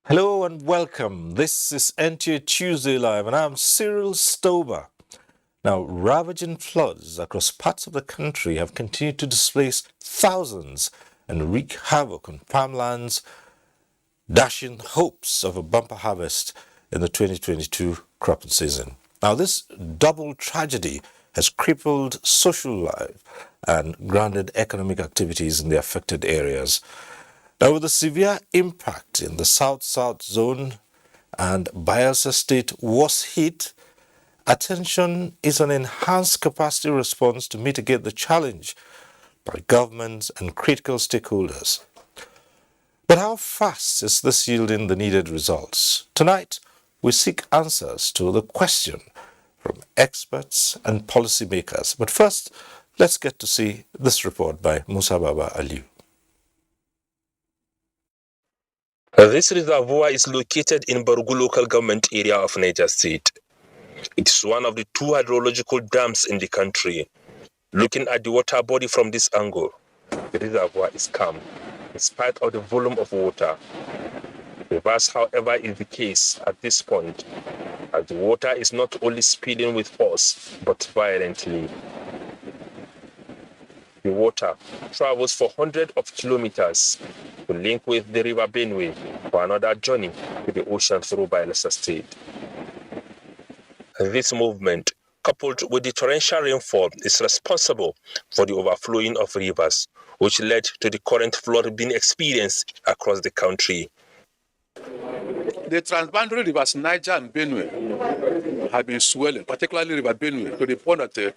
Hello and welcome. This is NTA Tuesday Live and I'm Cyril Stober. Now, ravaging floods across parts of the country have continued to displace thousands and wreak havoc on farmlands, dashing hopes of a bumper harvest in the 2022 cropping season. Now, this double tragedy has crippled social life and grounded economic activities in the affected areas. Now, with the severe impact in the South-South zone and Bayelsa state was hit, attention is on enhanced capacity response to mitigate the challenge by governments and critical stakeholders. But how fast is this yielding the needed results? Tonight, we seek answers to the question from experts and policymakers. But first, let's get to see this report by Musa Baba Aliu. This reservoir is located in Barugu local government area of Niger State. It is one of the two hydrological dams in the country. Looking at the water body from this angle, the reservoir is calm in spite of the volume of water. Reverse, however, is the case at this point, as the water is not only speeding with force, but violently. The water travels for hundreds of kilometers to link with the river Benue for another journey to the ocean through Bayelsa State. This movement, coupled with the torrential rainfall, is responsible for the overflowing of rivers, which led to the current flood being experienced across the country. The transboundary rivers Niger and Benue have been swelling, particularly River Benue, to the point that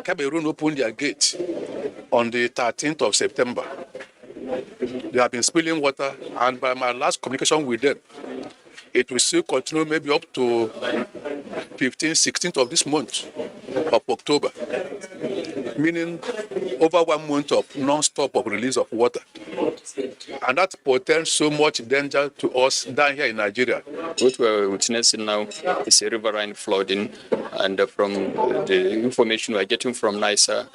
Cameroon opened their gate on the 13th of September. They have been spilling water, and by my last communication with them, it will still continue maybe up to 15th, 16th of this month of October, meaning over 1 month of non-stop of release of water. And that portends so much danger to us down here in Nigeria. What we're witnessing now is a riverine flooding, and from the information we're getting from NISA,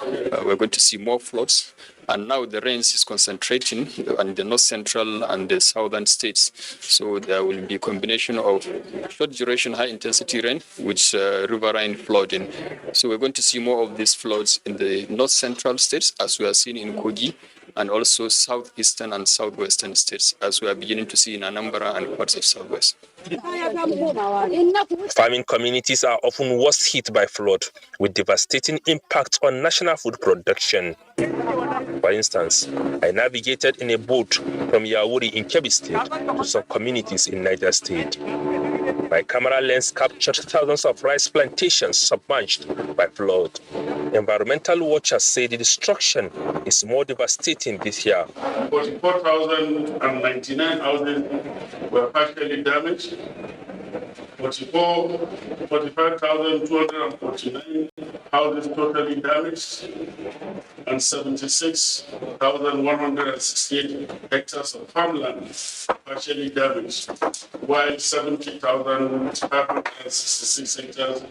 we're going to see more floods. And now the rains is concentrating on the north central and the southern states. So there will be a combination of short duration, high intensity rain with riverine flooding. So we're going to see more of these floods in the north central states, as we are seeing in Kogi, and also southeastern and southwestern states, as we are beginning to see in Anambra and parts of southwest. Farming communities are often worst hit by flood, with devastating impact on national food production. For instance, I navigated in a boat from Yauri in Kebbi State to some communities in Niger State. My camera lens captured thousands of rice plantations submerged by flood. Environmental watchers say the destruction is more devastating this year. 44,099 houses were partially damaged. 45,249 houses totally damaged, and 76,168 hectares of farmland partially damaged, while 70,566 hectares of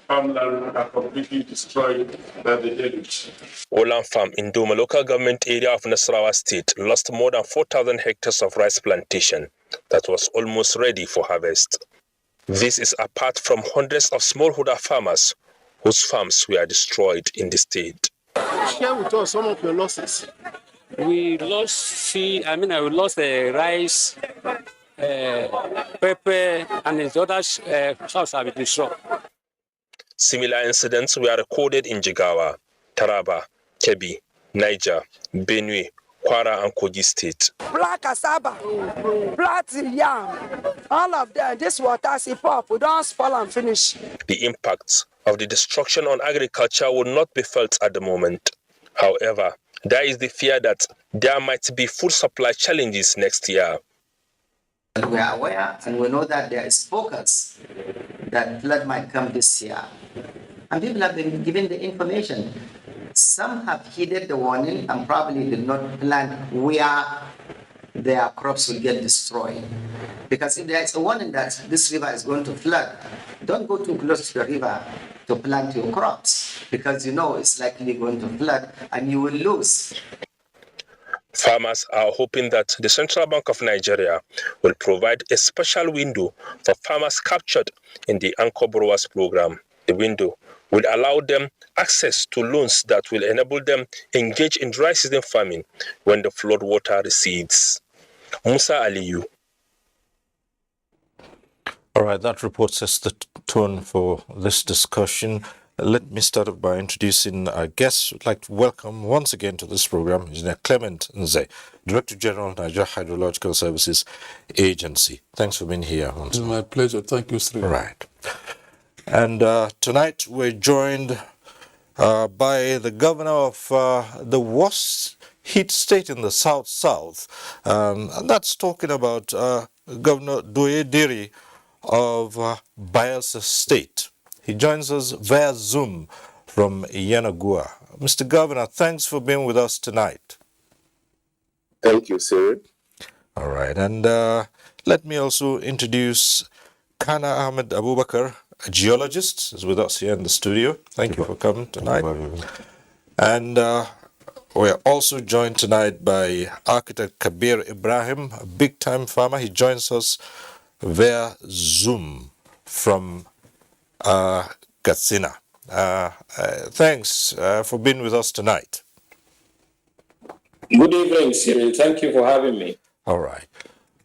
farmland are completely destroyed by the deluge. Olan Farm in Doma local government area of Nasarawa State lost more than 4,000 hectares of rice plantation that was almost ready for harvest. This is apart from hundreds of smallholder farmers whose farms were destroyed in the state. Share with us some of your losses. We lost the rice, pepper, and the other crops have been destroyed. Similar incidents were recorded in Jigawa. Taraba, Kebbi, Niger, Benue, Kwara, and Kogi State. Black cassava, black yam, all of them, this water sip up, we don't spoil and finish. The impacts of the destruction on agriculture will not be felt at the moment. However, there is the fear that there might be food supply challenges next year. We are aware and we know that there is focus that flood might come this year. And people have been given the information. Some have heeded the warning and probably did not plan where their crops will get destroyed. Because if there is a warning that this river is going to flood, don't go too close to the river to plant your crops because you know it's likely going to flood and you will lose. Farmers are hoping that the Central Bank of Nigeria will provide a special window for farmers captured in the Anchor Borrowers Program. The window will allow them access to loans that will enable them engage in dry season farming when the flood water recedes. Musa Aliyu. All right, that report sets the tone for this discussion. Let me start off by introducing our guest. I'd like to welcome once again to this program Engineer Clement Nze, Director General, Nigeria Hydrological Services Agency. Thanks for being here once It's my pleasure. Thank you, Sri. Right. And tonight we're joined by the governor of the worst heat state in the South, and that's talking about Governor Doye of Bayelsa State. He joins us via Zoom from Yanagua. Mr. Governor, thanks for being with us tonight. Thank you, sir. All right, and let me also introduce Kana Ahmed Abubakar, a geologist, is with us here in the studio. Thank you for coming tonight. And we're also joined tonight by architect Kabir Ibrahim, a big-time farmer. He joins us via Zoom from Katsina. Thanks for being with us tonight. Good evening, Cyril. Thank you for having me. All right.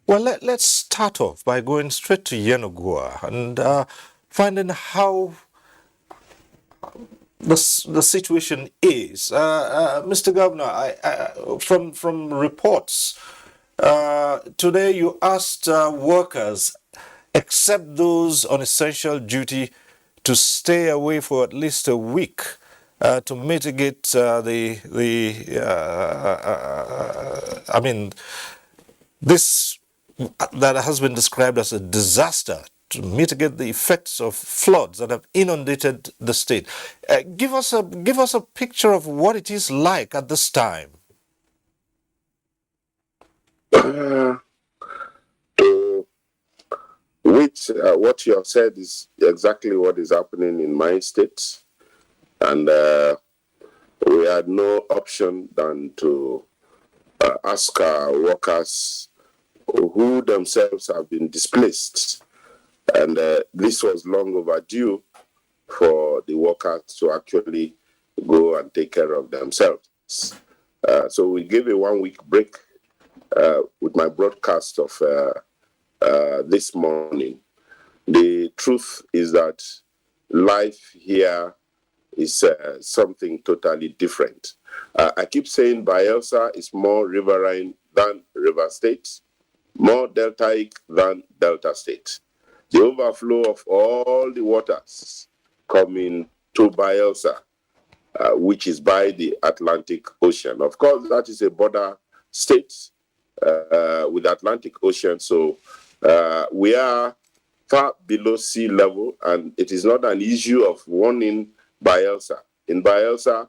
Well, let's start off by going straight to Yanagua and finding how the situation is. Mr. Governor, from reports, today you asked workers, except those on essential duty, to stay away for at least a week to mitigate this that has been described as a disaster, to mitigate the effects of floods that have inundated the state. Give us a picture of what it is like at this time. What you have said is exactly what is happening in my state, and we had no option than to ask our workers who themselves have been displaced, and this was long overdue for the workers to actually go and take care of themselves. So we gave a 1 week break with my broadcast of this morning. The truth is that life here is something totally different. I keep saying Bayelsa is more riverine than River State, more deltaic than Delta State. The overflow of all the waters coming to Bayelsa, which is by the Atlantic Ocean. Of course, that is a border state with the Atlantic Ocean, so we are far below sea level, and it is not an issue of warning Bayelsa. In Bayelsa,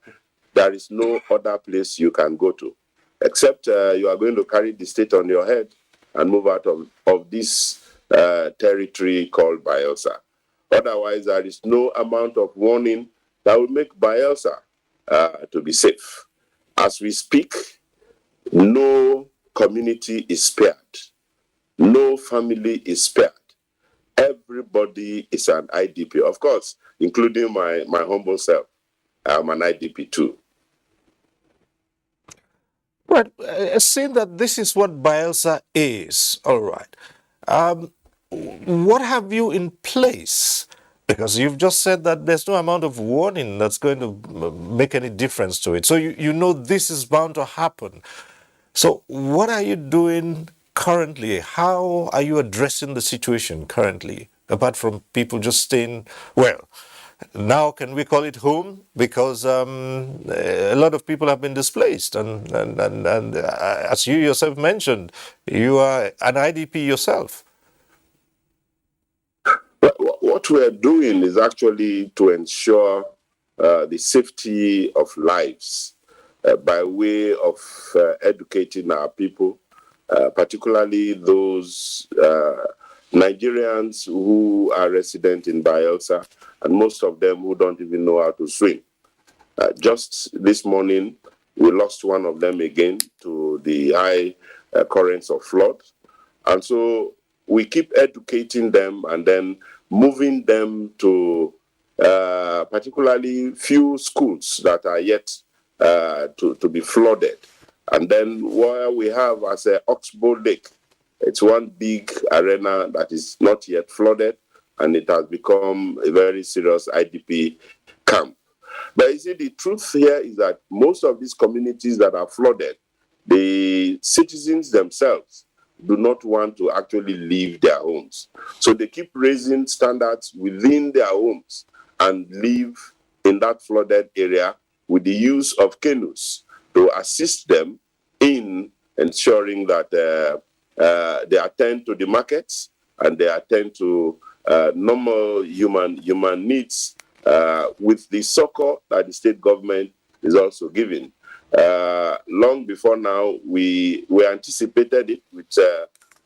there is no other place you can go to, except you are going to carry the state on your head and move out of this territory called Bayelsa. Otherwise, there is no amount of warning that will make Bayelsa to be safe. As we speak, no community is spared. No family is spared. Everybody is an IDP, of course, including my humble self. I'm an IDP too. Right, saying that this is what Bayelsa is, all right. What have you in place Because you've just said that there's no amount of warning that's going to make any difference to it. So you know this is bound to happen. So what are you doing currently? How are you addressing the situation currently? Apart from people just staying, well, now can we call it home? Because a lot of people have been displaced. And as you yourself mentioned, you are an IDP yourself. What we are doing is actually to ensure the safety of lives by way of educating our people, particularly those Nigerians who are resident in Bayelsa, and most of them who don't even know how to swim. Just this morning, we lost one of them again to the high currents of flood. And so we keep educating them and then moving them to particularly few schools that are yet to be flooded. And then where we have as a Oxbow Lake, it's one big arena that is not yet flooded, and it has become a very serious IDP camp. But you see, the truth here is that most of these communities that are flooded, the citizens themselves do not want to actually leave their homes. So they keep raising standards within their homes and live in that flooded area with the use of canoes to assist them in ensuring that they attend to the markets and they attend to normal human needs with the succor that the state government is also giving. Long before now, we anticipated it with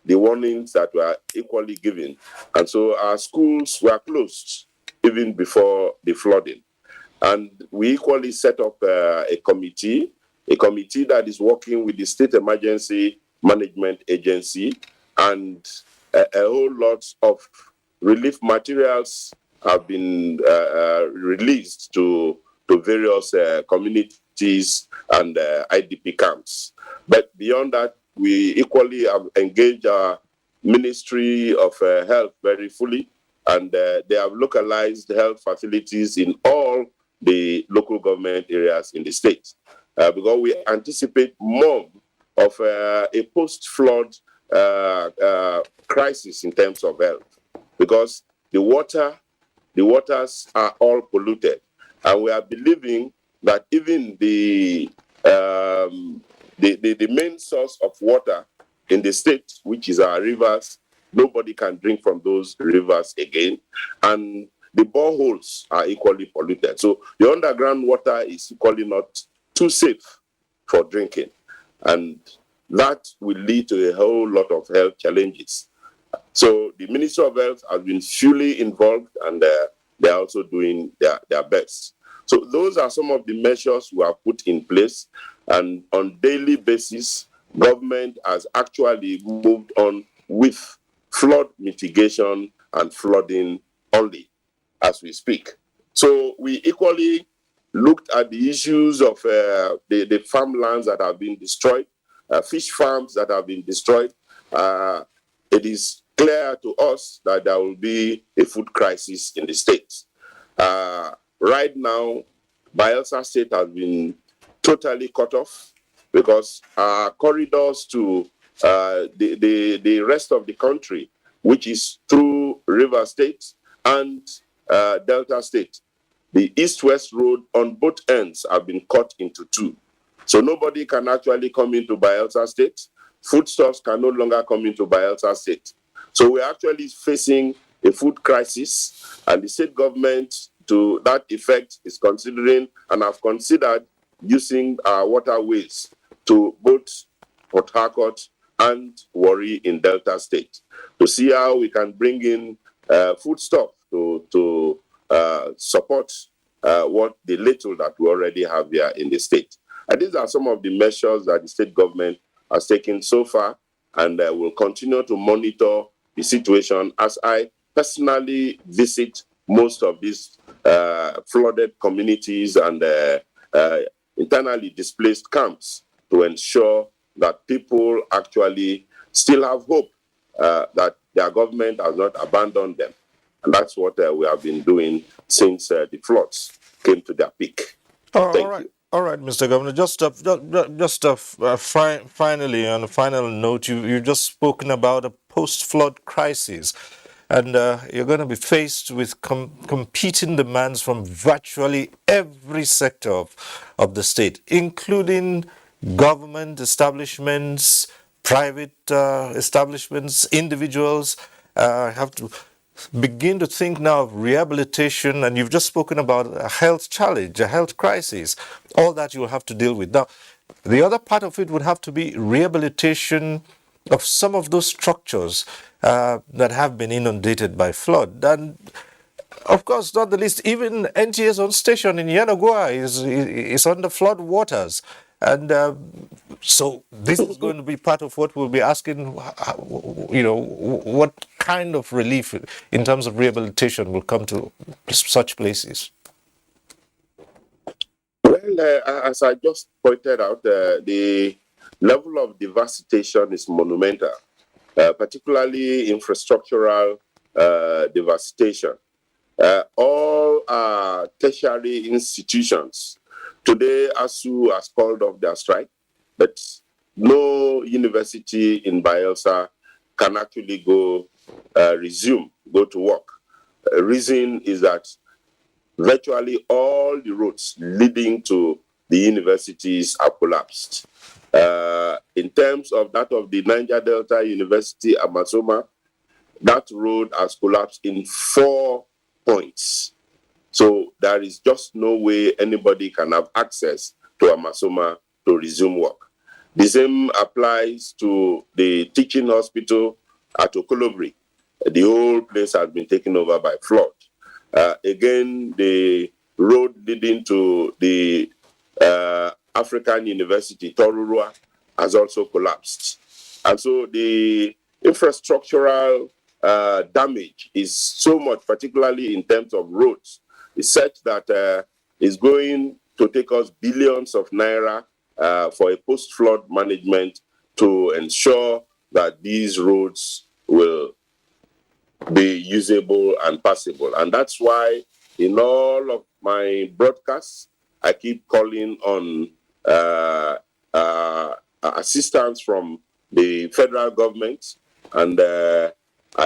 the warnings that were equally given. And so our schools were closed even before the flooding. And we equally set up a committee that is working with the State Emergency Management Agency, and a whole lot of relief materials have been released to various communities and IDP camps. But beyond that, we equally have engaged our Ministry of Health very fully, and they have localized health facilities in all the local government areas in the state. Because we anticipate more of a post-flood crisis in terms of health, because the waters are all polluted, and we are believing that even the main source of water in the state, which is our rivers, nobody can drink from those rivers again, and the boreholes are equally polluted. So the underground water is equally not too safe for drinking, and that will lead to a whole lot of health challenges. So the Ministry of Health has been fully involved, and they're also doing their best. So those are some of the measures we have put in place, and on daily basis, government has actually moved on with flood mitigation and flooding only as we speak. So we equally looked at the issues of the farmlands that have been destroyed, fish farms that have been destroyed. It is clear to us that there will be a food crisis in the state. Right now, Bayelsa State has been totally cut off because corridors to the rest of the country, which is through River State and Delta State, the east-west road on both ends have been cut into two. So nobody can actually come into Bayelsa State. Foodstuffs can no longer come into Bayelsa State. So we're actually facing a food crisis, and the state government, to that effect, is considering and have considered using our waterways to both Port Harcourt and Warri in Delta State to see how we can bring in foodstuff to support what the little that we already have here in the state. And these are some of the measures that the state government has taken so far, and will continue to monitor the situation as I personally visit most of these flooded communities and internally displaced camps to ensure that people actually still have hope that their government has not abandoned them. And that's what we have been doing since the floods came to their peak. Thank you. All right, Mr. Governor. Finally, on a final note, you've just spoken about a post-flood crisis, and you're going to be faced with competing demands from virtually every sector of the state, including government establishments, private establishments, individuals. Have to begin to think now of rehabilitation, and you've just spoken about a health challenge, a health crisis, all that you will have to deal with. Now, the other part of it would have to be rehabilitation of some of those structures that have been inundated by flood. And of course, not the least, even NTA's own station in Yenagoa is under flood waters. And so this is going to be part of what we'll be asking, what kind of relief in terms of rehabilitation will come to such places? Well, as I just pointed out, the level of devastation is monumental, particularly infrastructural devastation. All tertiary institutions. Today, ASU has called off their strike, but no university in Bayelsa can actually go to work. Reason is that virtually all the roads leading to the universities are collapsed. In terms of that of the Niger Delta University, Amasoma, that road has collapsed in 4 points. So there is just no way anybody can have access to Amasoma to resume work. The same applies to the teaching hospital at Okolobri. The whole place has been taken over by flood. Again, the road leading to the African University, Torurua, has also collapsed. And so the infrastructural damage is so much, particularly in terms of roads, is such that it's going to take us billions of naira for a post-flood management to ensure that these roads will be usable and passable. And that's why in all of my broadcasts, I keep calling on assistance from the federal government. And I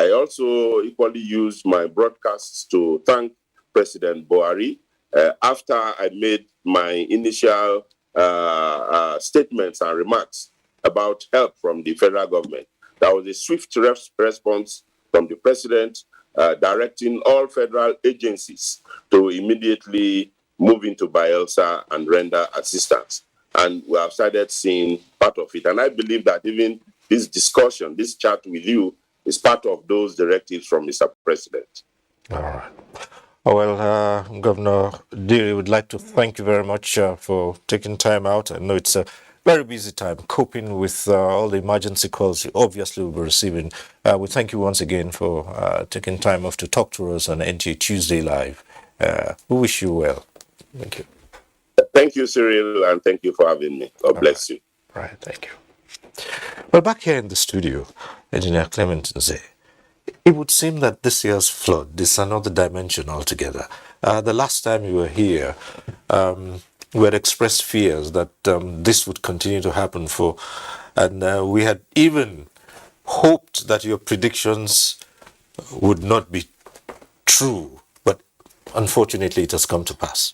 also equally use my broadcasts to thank President Buhari. After I made my initial statements and remarks about help from the federal government, there was a swift response from the president directing all federal agencies to immediately move into Bayelsa and render assistance. And we have started seeing part of it. And I believe that even this discussion, this chat with you, is part of those directives from Mr. President. All right. Well, Governor Diri, would like to thank you very much for taking time out. I know it's a very busy time coping with all the emergency calls you obviously will be receiving. We thank you once again for taking time off to talk to us on NTA Tuesday Live. We wish you well. Thank you. Thank you, Cyril, and thank you for having me. God bless you. All right, thank you. Well, back here in the studio, Engineer Clement Nze, it would seem that this year's flood is another dimension altogether. The last time you were here, we had expressed fears that this would continue to happen and we had even hoped that your predictions would not be true, but unfortunately it has come to pass.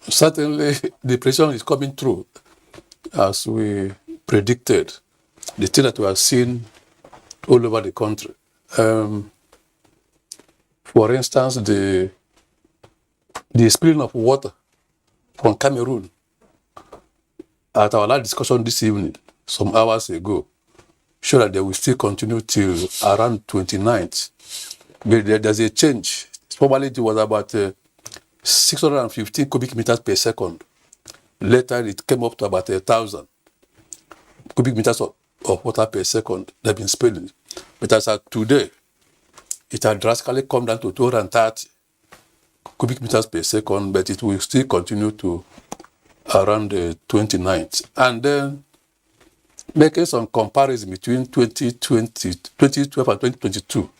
Certainly, the prediction is coming true, as we predicted. The thing that we have seen all over the country. For instance, the spilling of water from Cameroon at our last discussion this evening, some hours ago, showed that they will still continue till around 29th. But there's a change. Formerly it was about 615 cubic meters per second. Later it came up to about 1,000 cubic meters of water per second that have been spilling. But as of today, it has drastically come down to 230 cubic meters per second, but it will still continue to around the 29th. And then making some comparison between 2012 and 2022,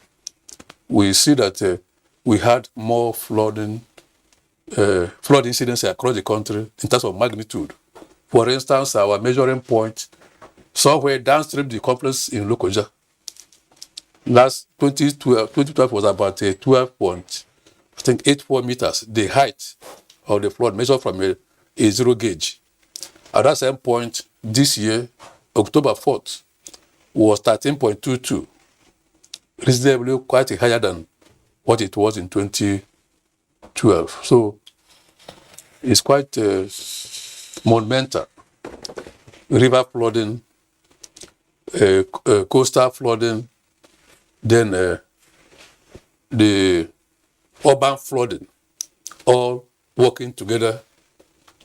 we see that we had more flood incidents across the country in terms of magnitude. For instance, our measuring point somewhere downstream the complex in Lokoja, last 2012 was about 12.84 meters, the height of the flood measured from a zero gauge. At that same point, this year, October 4th, was 13.22, reasonably quite higher than what it was in 2012. So it's quite monumental. River flooding, coastal flooding, then the urban flooding, all working together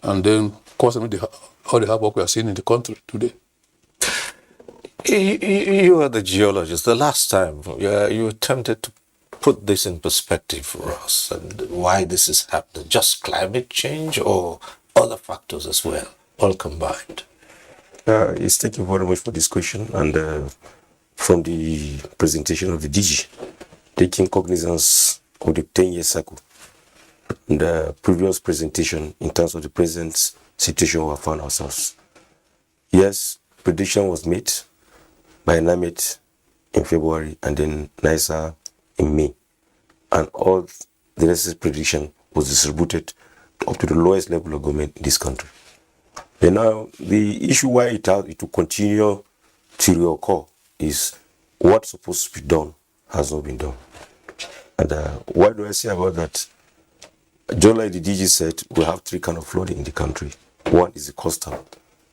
and then causing all the havoc we are seeing in the country today. You are the geologist. The last time you attempted to put this in perspective for us and why this is happening. Just climate change or other factors as well, all combined? Yes, thank you very much for this question. And from the presentation of the DG, taking cognizance of the 10-year cycle, and the previous presentation in terms of the present situation we found ourselves. Yes, prediction was made by NAMET in February and then NISA in May. And all the necessary prediction was distributed up to the lowest level of government in this country. And now the issue why it will continue to reoccur is what's supposed to be done has not been done. And what do I say about that? Just like the DG said, we have three kinds of flooding in the country. One is the coastal,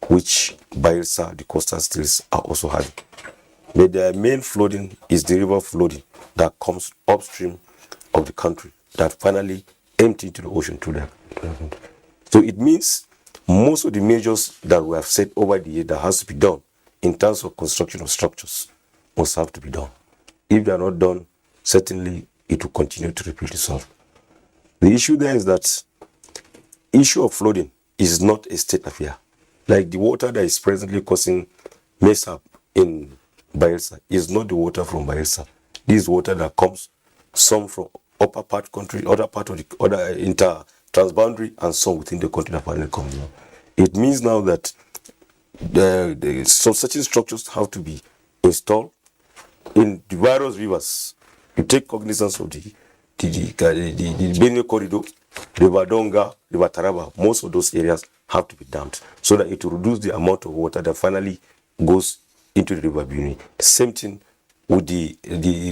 which Bayelsa, the coastal states are also having. But the main flooding is the river flooding that comes upstream of the country that finally empty into the ocean through that. So it means most of the measures that we have set over the year that has to be done in terms of construction of structures must have to be done. If they are not done, certainly it will continue to repeat itself. The issue there is that issue of flooding is not a state affair. Like the water that is presently causing mess up in Bayelsa is not the water from Bayelsa. This is water that comes some from upper part country, other part of the other transboundary, and some within the country that finally comes down. It means now that some certain structures have to be installed in the various rivers. You take cognizance of the Benue corridor, River Donga, River Taraba. Most of those areas have to be dammed so that it will reduce the amount of water that finally goes into the River Benue. Same thing with the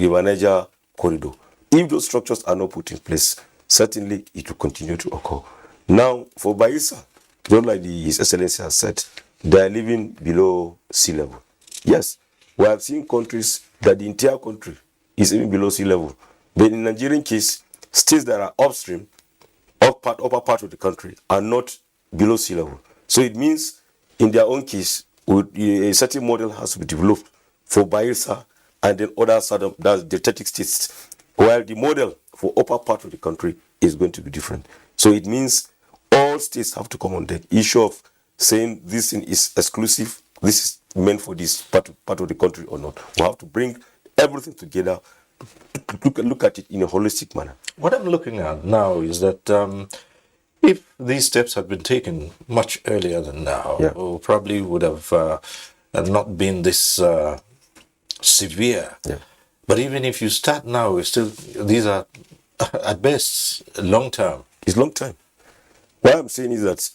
River Niger corridor. If those structures are not put in place, certainly it will continue to occur. Now, for Bayelsa, just like His Excellency has said, they are living below sea level. Yes, we have seen countries that the entire country is even below sea level. But in the Nigerian case, states that are upstream, upper part of the country, are not below sea level. So it means, in their own case, a certain model has to be developed for Bayelsa and then other southern, that's the deltatic states, while the model for upper part of the country is going to be different. So it means all states have to come on deck. Issue of saying this thing is exclusive, this is meant for this part of the country or not. We have to bring everything together, look at it in a holistic manner. What I'm looking at now is that if these steps had been taken much earlier than now, we probably would have not been this severe. Yeah. But even if you start now, these are at best long term. It's long term. What I'm saying is that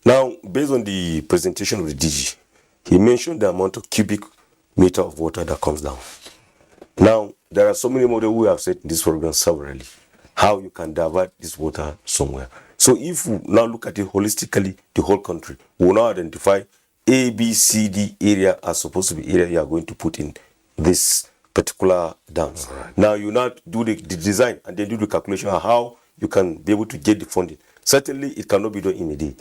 now, based on the presentation of the DG, he mentioned the amount of cubic meter of water that comes down. Now, there are so many models we have said in this program severally, how you can divert this water somewhere. So if we now look at it holistically, the whole country, we will now identify A, B, C, D area as supposed to be area you are going to put in this particular dams. Right. Now you now do the design and then do the calculation of how you can be able to get the funding. Certainly it cannot be done in a day.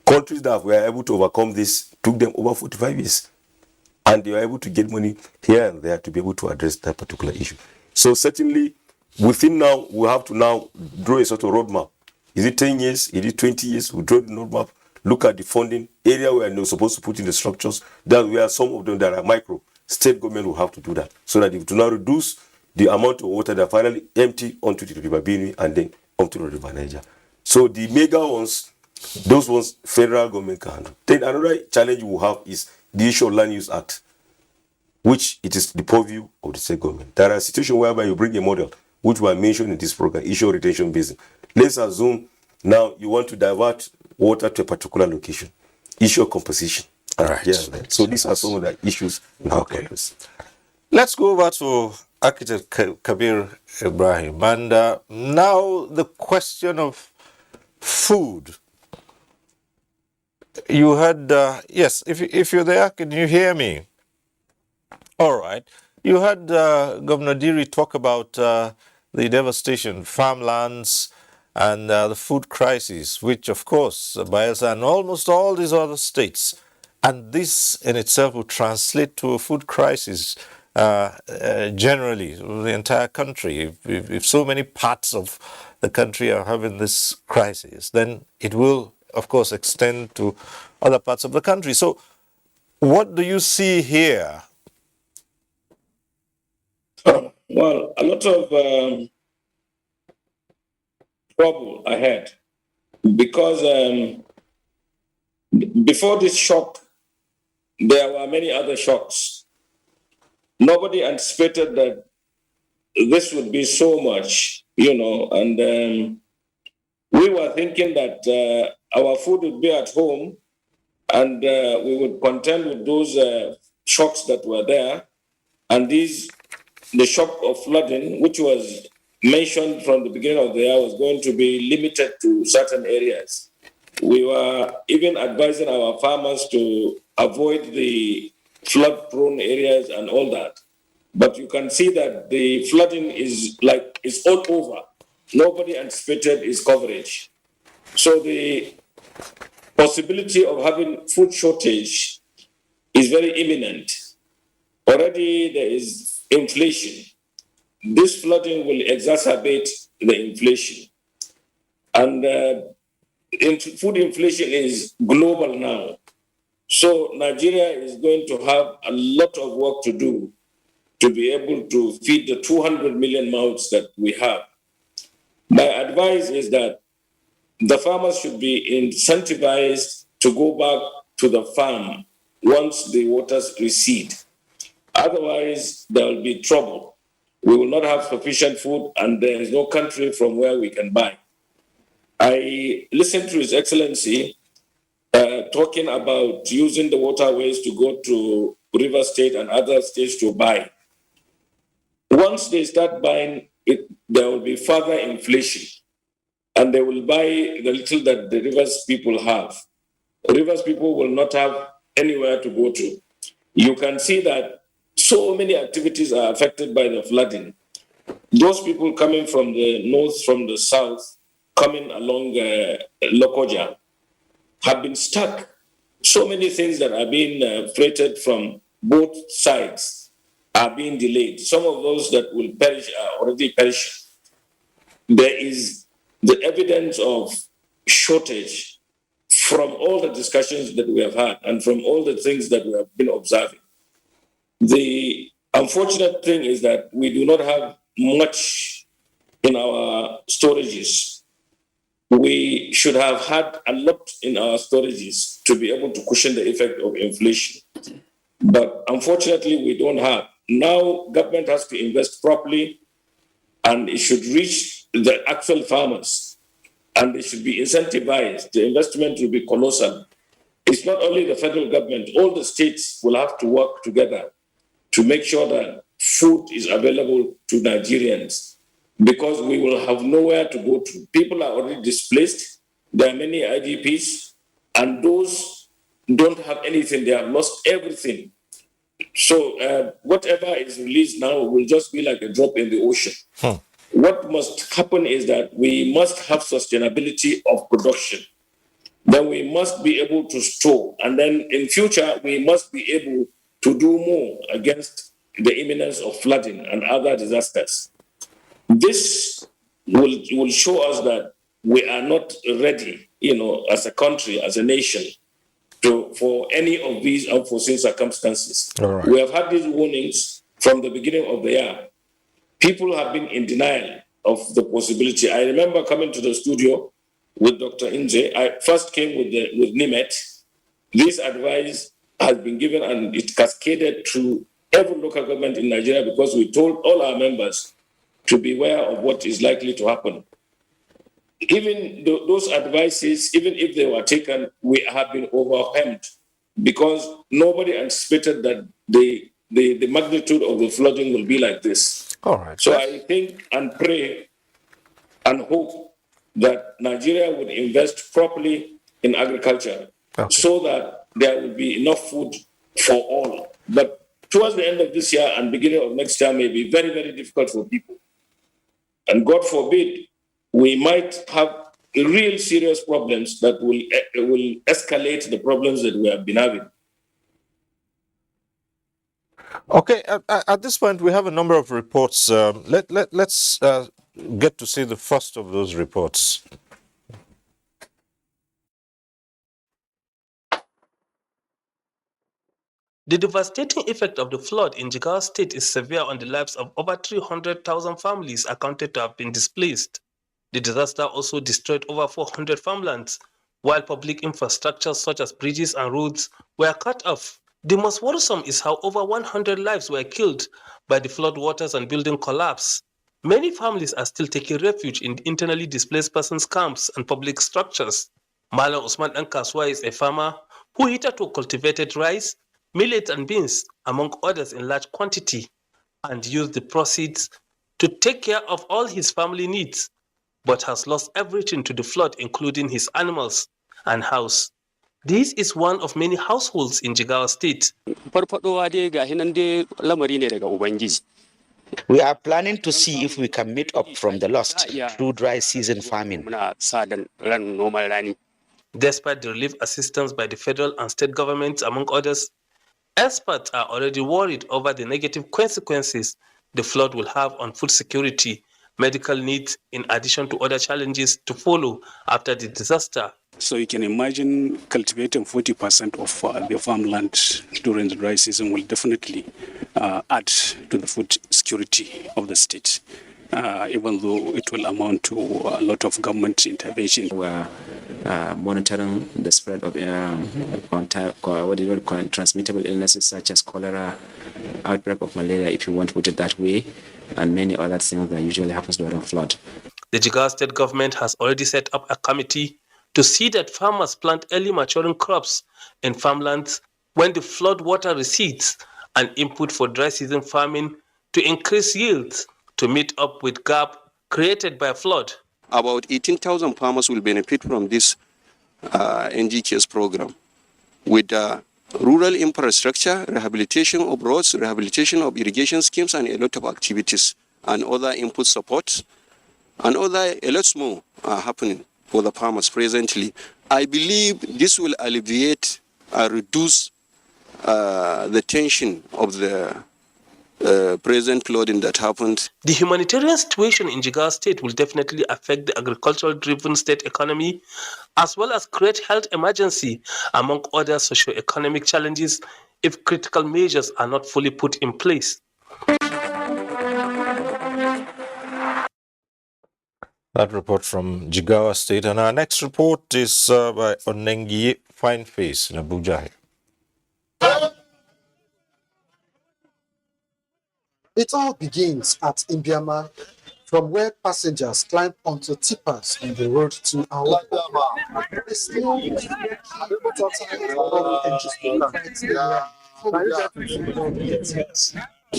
Countries that were able to overcome this took them over 45 years. And they were able to get money here and there to be able to address that particular issue. So certainly within now, we have to now draw a sort of roadmap. Is it 10 years? Is it 20 years? We draw the roadmap, look at the funding, area where we're supposed to put in the structures. That where some of them that are micro, state government will have to do that. So that if to now reduce the amount of water that finally empty onto the River Benue and then onto the River Niger. So the mega ones, those ones, federal government can handle. Then another challenge we have is the issue of Land Use Act, which it is the purview of the state government. There are situations whereby you bring a model, which were mentioned in this program, issue of retention basin. Let's assume now you want to divert water to a particular location, issue of composition. All right. Yeah, so these are some of the issues in our progress. Let's go over to Architect Kabir Ibrahim. And now the question of food. You had, yes, if you're there, can you hear me? All right. You had Governor Diri talk about the devastation, farmlands, and the food crisis, which, of course, Bayelsa and almost all these other states. And this in itself will translate to a food crisis generally, the entire country. If so many parts of the country are having this crisis, then it will, of course, extend to other parts of the country. So what do you see here? Well, a lot of trouble ahead because before this shock, there were many other shocks. Nobody anticipated that this would be so much, and we were thinking that our food would be at home and we would contend with those shocks that were there. And the shock of flooding, which was mentioned from the beginning of the year, was going to be limited to certain areas. We were even advising our farmers to avoid the flood-prone areas and all that. But you can see that the flooding is all over. Nobody anticipated its coverage. So the possibility of having food shortage is very imminent. Already there is inflation. This flooding will exacerbate the inflation. And food inflation is global now. So Nigeria is going to have a lot of work to do to be able to feed the 200 million mouths that we have. My advice is that the farmers should be incentivized to go back to the farm once the waters recede. Otherwise, there will be trouble. We will not have sufficient food and there is no country from where we can buy. I listened to His Excellency talking about using the waterways to go to River State and other states to buy. Once they start buying, there will be further inflation and they will buy the little that the Rivers people have. Rivers people will not have anywhere to go to. You can see that so many activities are affected by the flooding. Those people coming from the north, from the south, coming along Lokoja, have been stuck. So many things that are being freighted from both sides are being delayed. Some of those that will perish are already perishing. There is the evidence of shortage from all the discussions that we have had and from all the things that we have been observing. The unfortunate thing is that we do not have much in our storages. We should have had a lot in our storages to be able to cushion the effect of inflation. But unfortunately, we don't have. Now, government has to invest properly and it should reach the actual farmers and they should be incentivized. The investment will be colossal. It's not only the federal government, all the states will have to work together to make sure that food is available to Nigerians because we will have nowhere to go to. People are already displaced. There are many IDPs and those don't have anything. They have lost everything. So whatever is released now will just be like a drop in the ocean. What must happen is that we must have sustainability of production. Then we must be able to store. And then in future, we must be able to do more against the imminence of flooding and other disasters. This will show us that we are not ready, as a country, as a nation, for any of these unforeseen circumstances. All right. We have had these warnings from the beginning of the year. people have been in denial of the possibility. I remember coming to the studio with Dr. Inje. I first came with NIMET. This advice has been given and it cascaded through every local government in Nigeria because we told all our members to beware of what is likely to happen. Even those advices, even if they were taken, we have been overwhelmed because nobody anticipated that the magnitude of the flooding will be like this. All right. So I think and pray and hope that Nigeria would invest properly in agriculture so that there will be enough food for all. But towards the end of this year and beginning of next year may be very, very difficult for people. And God forbid, we might have real serious problems that will escalate the problems that we have been having. Okay, at this point, we have a number of reports. Let's get to see the first of those reports. The devastating effect of the flood in Jigawa State is severe on the lives of over 300,000 families accounted to have been displaced. The disaster also destroyed over 400 farmlands, while public infrastructure such as bridges and roads were cut off. The most worrisome is how over 100 lives were killed by the flood waters and building collapse. Many families are still taking refuge in internally displaced persons camps and public structures. Malam Usman Kaswa is a farmer who hitherto cultivated rice, millet and beans, among others in large quantity, and used the proceeds to take care of all his family needs, but has lost everything to the flood, including his animals and house. This is one of many households in Jigawa State. We are planning to see if we can meet up from the lost through dry season farming. Despite the relief assistance by the federal and state governments, among others, experts are already worried over the negative consequences the flood will have on food security, medical needs, in addition to other challenges to follow after the disaster. So you can imagine cultivating 40% of the farmland during the dry season will definitely add to the food security of the state, even though it will amount to a lot of government intervention. We're monitoring the spread of transmittable illnesses such as cholera, outbreak of malaria, if you want to put it that way, and many other things that usually happens during flood. The Jigawa state government has already set up a committee to see that farmers plant early maturing crops in farmlands when the flood water recedes, and input for dry season farming to increase yields to meet up with gap created by flood. About 18,000 farmers will benefit from this NGKS program with rural infrastructure, rehabilitation of roads, rehabilitation of irrigation schemes, and a lot of activities and other input support and a lot more are happening for the farmers presently. I believe this will alleviate and reduce the tension of the present flooding that happened. The humanitarian situation in Jigawa State will definitely affect the agricultural-driven state economy, as well as create health emergency, among other socio-economic challenges, if critical measures are not fully put in place. That report from Jigawa State. And our next report is by Onengi Fineface in Abuja. It all begins at Imbiama, from where passengers climb onto tippers on the road to our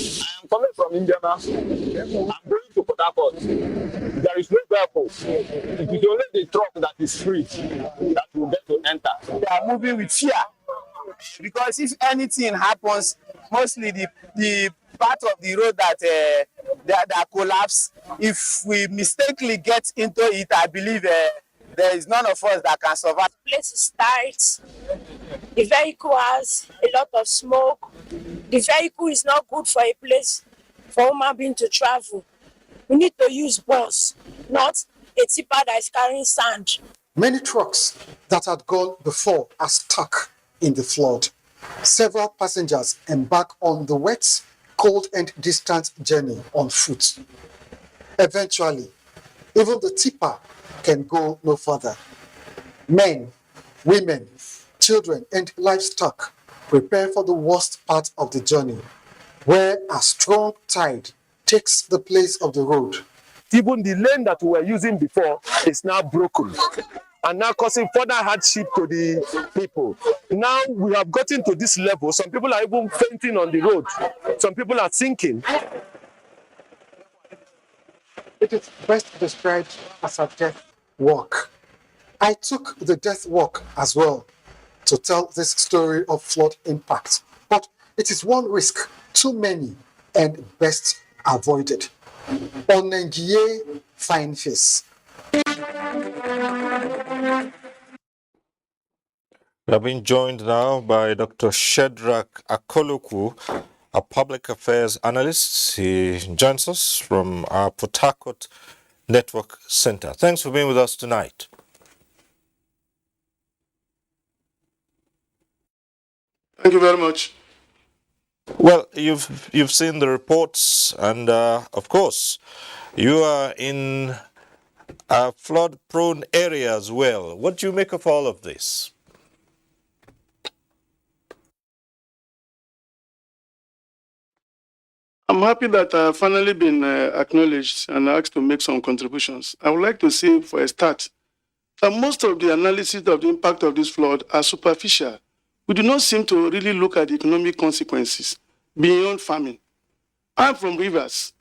I'm coming from Indiana. I'm going to Port Harcourt. There is no vehicle. It is only the truck that is free that will get to enter. They are moving with fear. Because if anything happens, mostly the part of the road that collapse, if we mistakenly get into it, I believe there is none of us that can survive. The place is tight. The vehicle has a lot of smoke. The vehicle is not good for a place for human being to travel. We need to use bus, not a tipper that is carrying sand. Many trucks that had gone before are stuck in the flood. Several passengers embark on the wet cold and distant journey on foot. Eventually, even the tipper can go no further. Men, women, children, and livestock prepare for the worst part of the journey, where a strong tide takes the place of the road. Even the lane that we were using before is now broken and now causing further hardship to the people. Now we have gotten to this level. Some people are even fainting on the road. Some people are sinking. It is best described as a death walk. I took the death walk as well to tell this story of flood impact, but it is one risk too many and best avoided. On NTA, fine face. We have been joined now by Dr. Shadrach Akoloku, a public affairs analyst. He joins us from our Port Harcourt Network Center. Thanks for being with us tonight. Thank you very much. Well, you've seen the reports, and of course, you are in a flood-prone area as well. What do you make of all of this? I'm happy that I've finally been acknowledged and asked to make some contributions. I would like to say, for a start, that most of the analysis of the impact of this flood are superficial. We do not seem to really look at the economic consequences beyond farming. I'm from Rivers.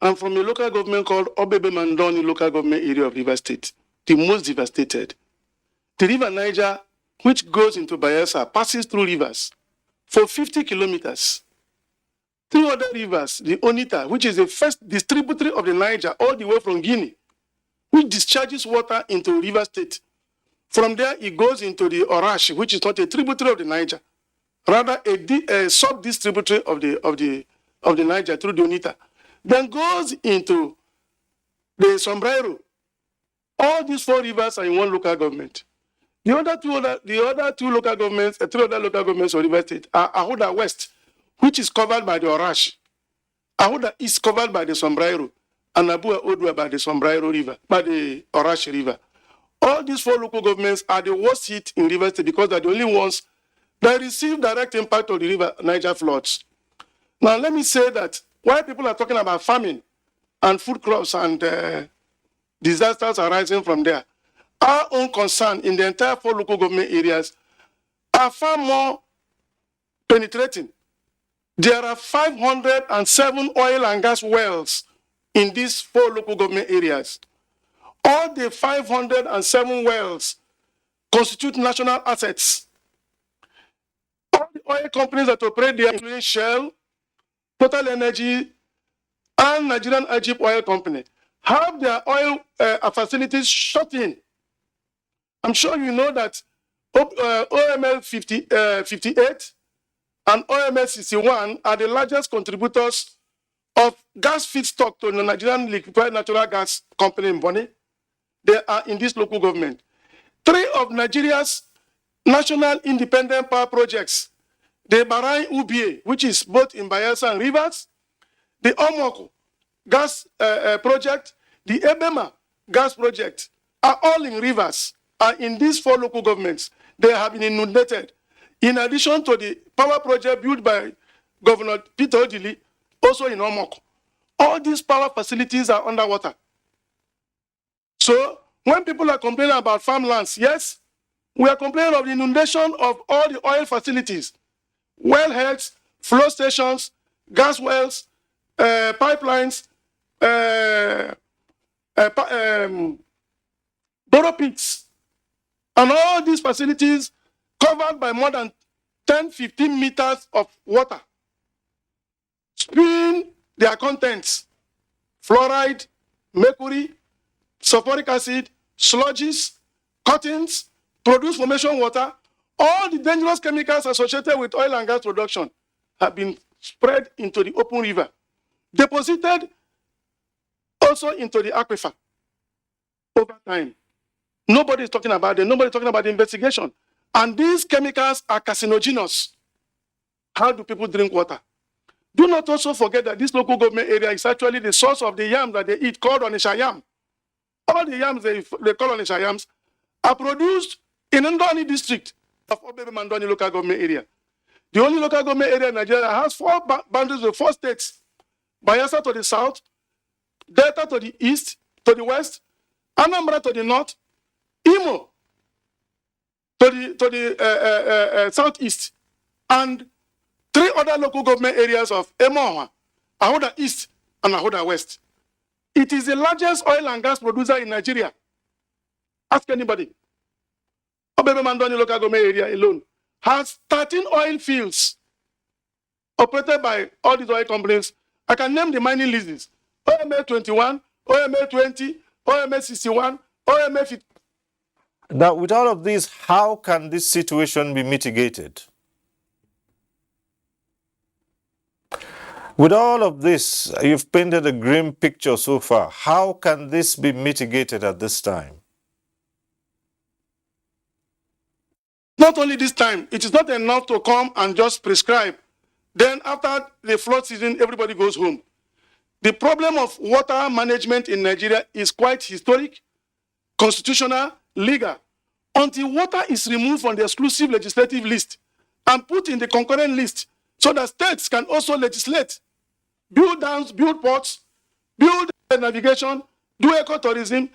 I'm from a local government called Obebe Mandoni local government area of Rivers State, the most devastated. The River Niger, which goes into Bayelsa, passes through rivers for 50 kilometers. 3 other rivers, the Onita, which is the first distributary of the Niger all the way from Guinea, which discharges water into River State. From there, it goes into the Orash, which is not a tributary of the Niger, rather a sub-distributary of the Niger through the Onita. Then goes into the Sombrero. All these 4 rivers are in one local government. The other two local governments, 3 other local governments of River State are Ahuda West, which is covered by the Orash. Ahuda is covered by the Sombrero, and Abua Odua by the Sombrero River, by the Orash River. All these 4 local governments are the worst hit in River State because they're the only ones that receive direct impact of the River Niger floods. Now, let me say that while people are talking about famine and food crops and disasters arising from there, our own concern in the entire 4 local government areas are far more penetrating. There are 507 oil and gas wells in these 4 local government areas. All the 507 wells constitute national assets. All the oil companies that operate there, including Shell, Total Energy, and Nigerian Egypt Oil Company, have their oil facilities shut in. I'm sure you know that OML 58 and OML 61 are the largest contributors of gas feedstock to the Nigerian liquefied natural gas company in Bonny. They are in this local government. 3 of Nigeria's national independent power projects, the Barai UBA, which is both in Bayelsa and Rivers, the Omoko gas project, the Ebema gas project, are all in Rivers, are in these 4 local governments. They have been inundated. In addition to the power project built by Governor Peter Odili, also in Omoko. All these power facilities are underwater. So when people are complaining about farmlands, yes, we are complaining of the inundation of all the oil facilities, wellheads, flow stations, gas wells, pipelines, borrow pits, and all these facilities covered by more than 10-15 meters of water, spewing their contents, fluoride, mercury, sulfuric acid, sludges, cuttings, produce formation water. All the dangerous chemicals associated with oil and gas production have been spread into the open river, deposited also into the aquifer over time. Nobody is talking about it. Nobody is talking about the investigation. And these chemicals are carcinogenous. How do people drink water? Do not also forget that this local government area is actually the source of the yam that they eat, called Onisha yam. All the yams they call Onisha yams are produced in Ndoni district of Obebe Mandoni local government area. The only local government area in Nigeria that has four boundaries with 4 states: Bayelsa to the south, Delta to the east, to the west, Anambra to the north, Imo to the southeast, and 3 other local government areas of Emohua, Ahoda East, and Ahoda West. It is the largest oil and gas producer in Nigeria. Ask anybody. Obebe Mandoni local government area alone has 13 oil fields operated by all these oil companies. I can name the mining leases: OMA 21, OMA 20, OMA 61, OMA 50. Now, with all of this, how can this situation be mitigated? With all of this, you've painted a grim picture so far. How can this be mitigated at this time? Not only this time, it is not enough to come and just prescribe. Then after the flood season, everybody goes home. The problem of water management in Nigeria is quite historic, constitutional, legal. Until water is removed from the exclusive legislative list and put in the concurrent list so that states can also legislate, build dams, build ports, build navigation, do ecotourism,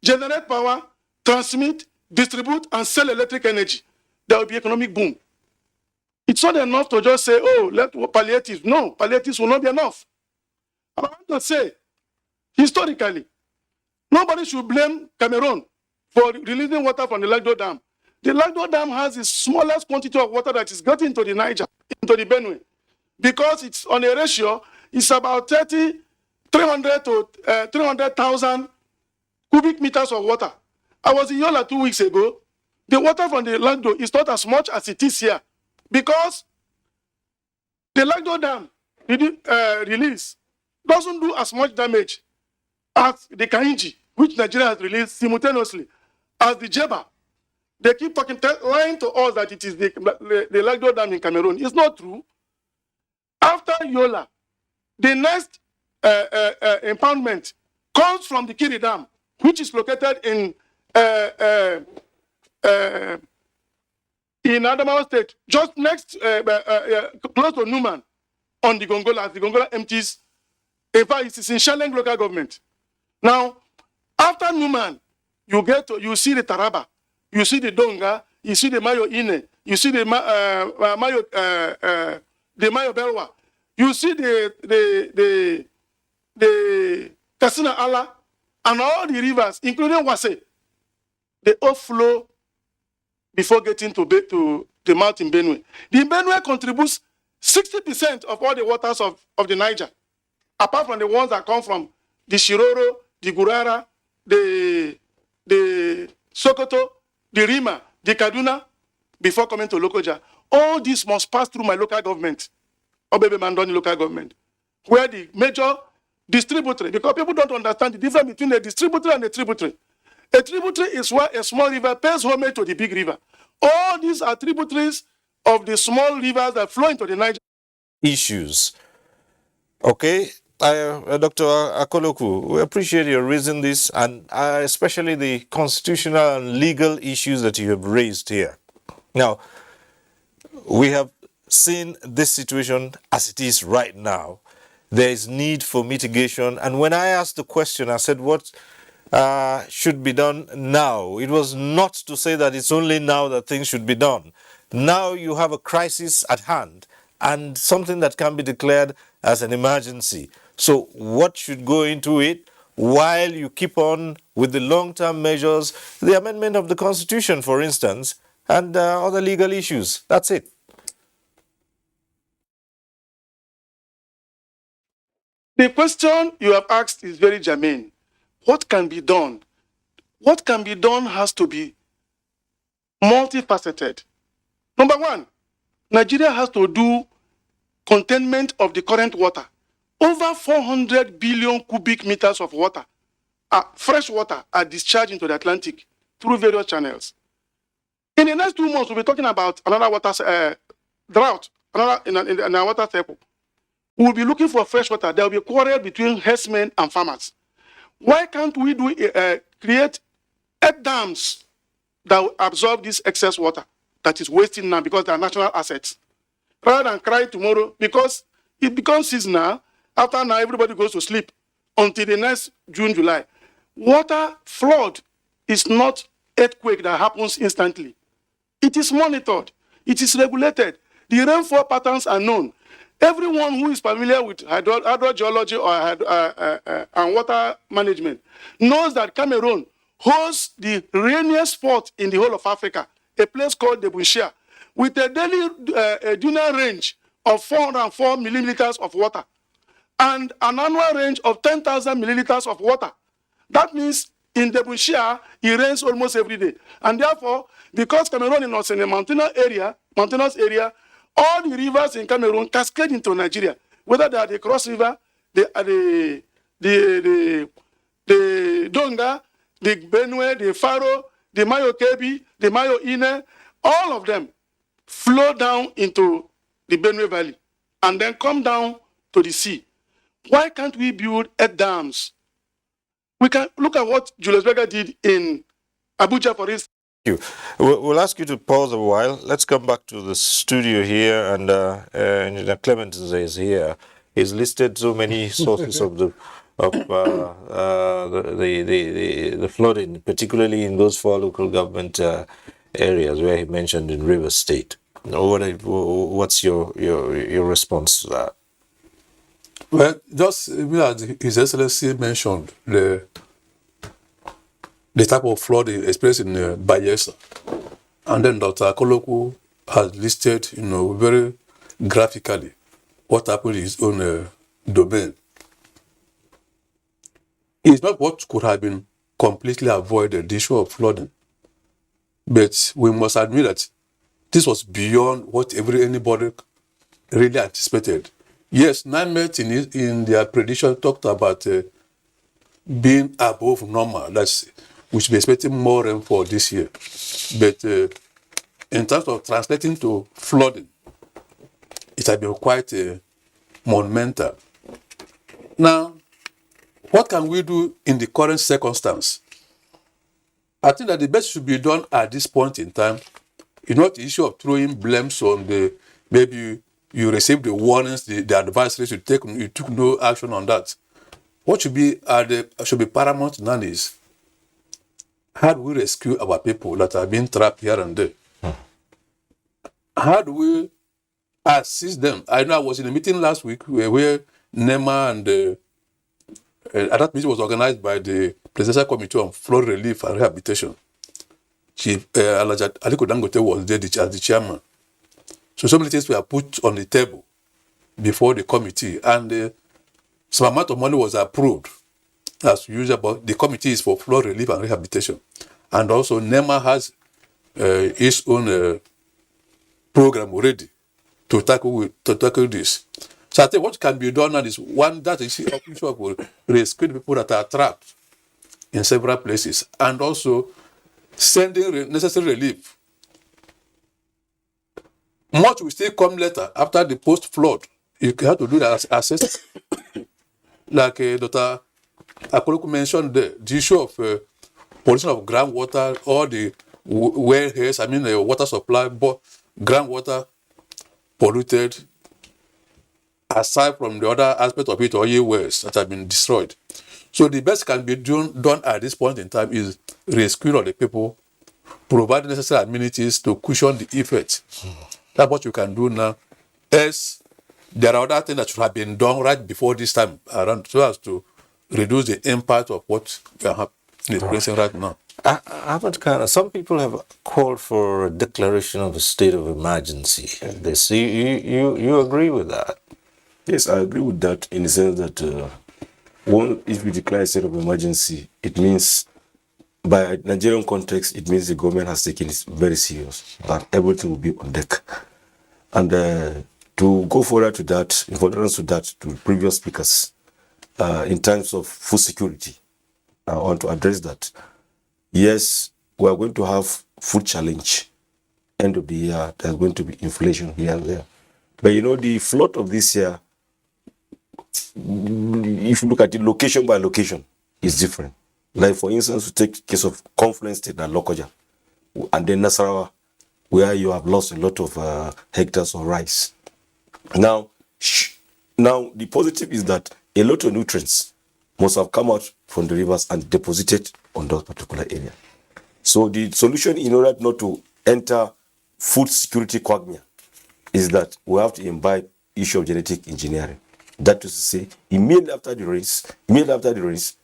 generate power, transmit, distribute, and sell electric energy, there will be economic boom. It's not enough to just say, oh, let palliatives. No, palliatives will not be enough. I want to say, historically, nobody should blame Cameroon for releasing water from the Lagdo Dam. The Lagdo Dam has the smallest quantity of water that is getting into the Niger, into the Benue, because it's on a ratio, it's about 300 to 300,000 cubic meters of water. I was in Yola 2 weeks ago. The water from the Lagdo is not as much as it is here, because the Lagdo Dam release doesn't do as much damage as the Kainji, which Nigeria has released simultaneously, as the Jeba. They keep lying to us that it is the Lagdo Dam in Cameroon. It's not true. After Yola, the next impoundment comes from the Kiri Dam, which is located in Adamawa State, just next, close to Numan, on the Gongola, as the Gongola empties. In fact, it is in Sheleng local government. Now, after Numan, you see the Taraba, you see the Donga, you see the Mayo Ine, you see the Mayo Belwa, you see the Kasina Ala, and all the rivers, including Wase, they all flow before getting to the mountain Benue. The Benue contributes 60% of all the waters of the Niger, apart from the ones that come from the Shiroro, the Gurara, the Sokoto, the Rima, the Kaduna, before coming to Lokoja. All this must pass through my local government, Obebe Mandoni local government, where the major distributary, because people don't understand the difference between a distributary and a tributary. A tributary is where a small river pays homage to the big river. All these are tributaries of the small rivers that flow into the Niger. Issues. Okay, Dr. Akoloku, we appreciate your raising this, and especially the constitutional and legal issues that you have raised here. Now, we have seen this situation as it is right now. There is need for mitigation, and when I asked the question, I said, what should be done now? It was not to say that it's only now that things should be done. Now you have a crisis at hand and something that can be declared as an emergency. So what should go into it while you keep on with the long-term measures, the amendment of the Constitution, for instance, and other legal issues? That's it. The question you have asked is very germane. What can be done? What can be done has to be multifaceted. Number one, Nigeria has to do containment of the current water. Over 400 billion cubic meters of water, fresh water, are discharged into the Atlantic through various channels. In the next 2 months, we'll be talking about another water drought, in our water cycle. We will be looking for fresh water. There will be a quarrel between herdsmen and farmers. Why can't we create 8 dams that will absorb this excess water that is wasting now because they are national assets? Rather than cry tomorrow, because it becomes seasonal. After now, everybody goes to sleep until the next June, July. Water flood is not earthquake that happens instantly. It is monitored. It is regulated. The rainfall patterns are known. Everyone who is familiar with hydrogeology or and water management knows that Cameroon hosts the rainiest spot in the whole of Africa, a place called Abuja, with a daily diurnal range of 404 millimeters of water and an annual range of 10,000 milliliters of water. That means in Abuja, it rains almost every day. And therefore, because Cameroon is in a mountainous area, all the rivers in Cameroon cascade into Nigeria, whether they are the Cross River, the Donga, the Benue, the Faro, the Mayo Kebi, the Mayo Ine, all of them flow down into the Benue Valley and then come down to the sea. Why can't we build 8 dams? We can look at what Julius Berger did in Abuja, for instance. Thank you. We'll ask you to pause a while. Let's come back to the studio here, and Engineer Clement is here. He's listed so many sources of the flooding, particularly in those 4 local government areas where he mentioned in River State. What's your response to that? Well, just as His Excellency mentioned, the type of flooding experienced in Bayelsa, and then Dr. Akoloku has listed, very graphically what happened in his own domain. It's not what could have been completely avoided, the issue of flooding, but we must admit that this was beyond what anybody really anticipated. Yes, NIMET in their prediction talked about being above normal. We should be expecting more rainfall this year. But in terms of translating to flooding, it has been quite monumental. Now, what can we do in the current circumstance? I think that the best should be done at this point in time is not the issue of throwing blames on maybe you received the warnings, the advisories, you took no action on that. What should be paramount now is, how do we rescue our people that are being trapped here and there? How do we assist them? I know I was in a meeting last week where NEMA and that meeting was organized by the Presidential Committee on Flood Relief and Rehabilitation. Chief Aliko Dangote was there as the chairman. So many things were put on the table before the committee, and some amount of money was approved as usual. But the committee is for flood relief and rehabilitation, and also NEMA has its own program already to tackle this. So I think what can be done now is that issue of rescue the people that are trapped in several places, and also sending necessary relief. Much will still come later after the post-flood. You have to do that assessment. Like Dr. Akoloku mentioned, the issue of pollution of groundwater, or the wellheads, the water supply, but groundwater polluted, aside from the other aspect of it, oil wells that have been destroyed. So the best can be done at this point in time is rescue all the people, provide necessary amenities to cushion the effect. That's what you can do now. As there are other things that should have been done right before this time around, so as to reduce the impact of what we are experiencing right now. Ahmed Khan, some people have called for a declaration of a state of emergency. You agree with that? Yes, I agree with that, in the sense that if we declare a state of emergency, it means, by Nigerian context, it means the government has taken it very serious, that everything will be on deck. And to go further to that, in furtherance to that, to previous speakers, in terms of food security, I want to address that. Yes, we are going to have food challenge. End of the year, there's going to be inflation here and there. But the flood of this year if you look at it location by location, it's different. Like for instance, we take case of Confluence State and Lokoja, and then Nasarawa, where you have lost a lot of hectares of rice. Now the positive is that a lot of nutrients must have come out from the rivers and deposited on those particular areas. So the solution, in order not to enter food security quagmire, is that we have to imbibe issue of genetic engineering. That is to say, immediately after the rains,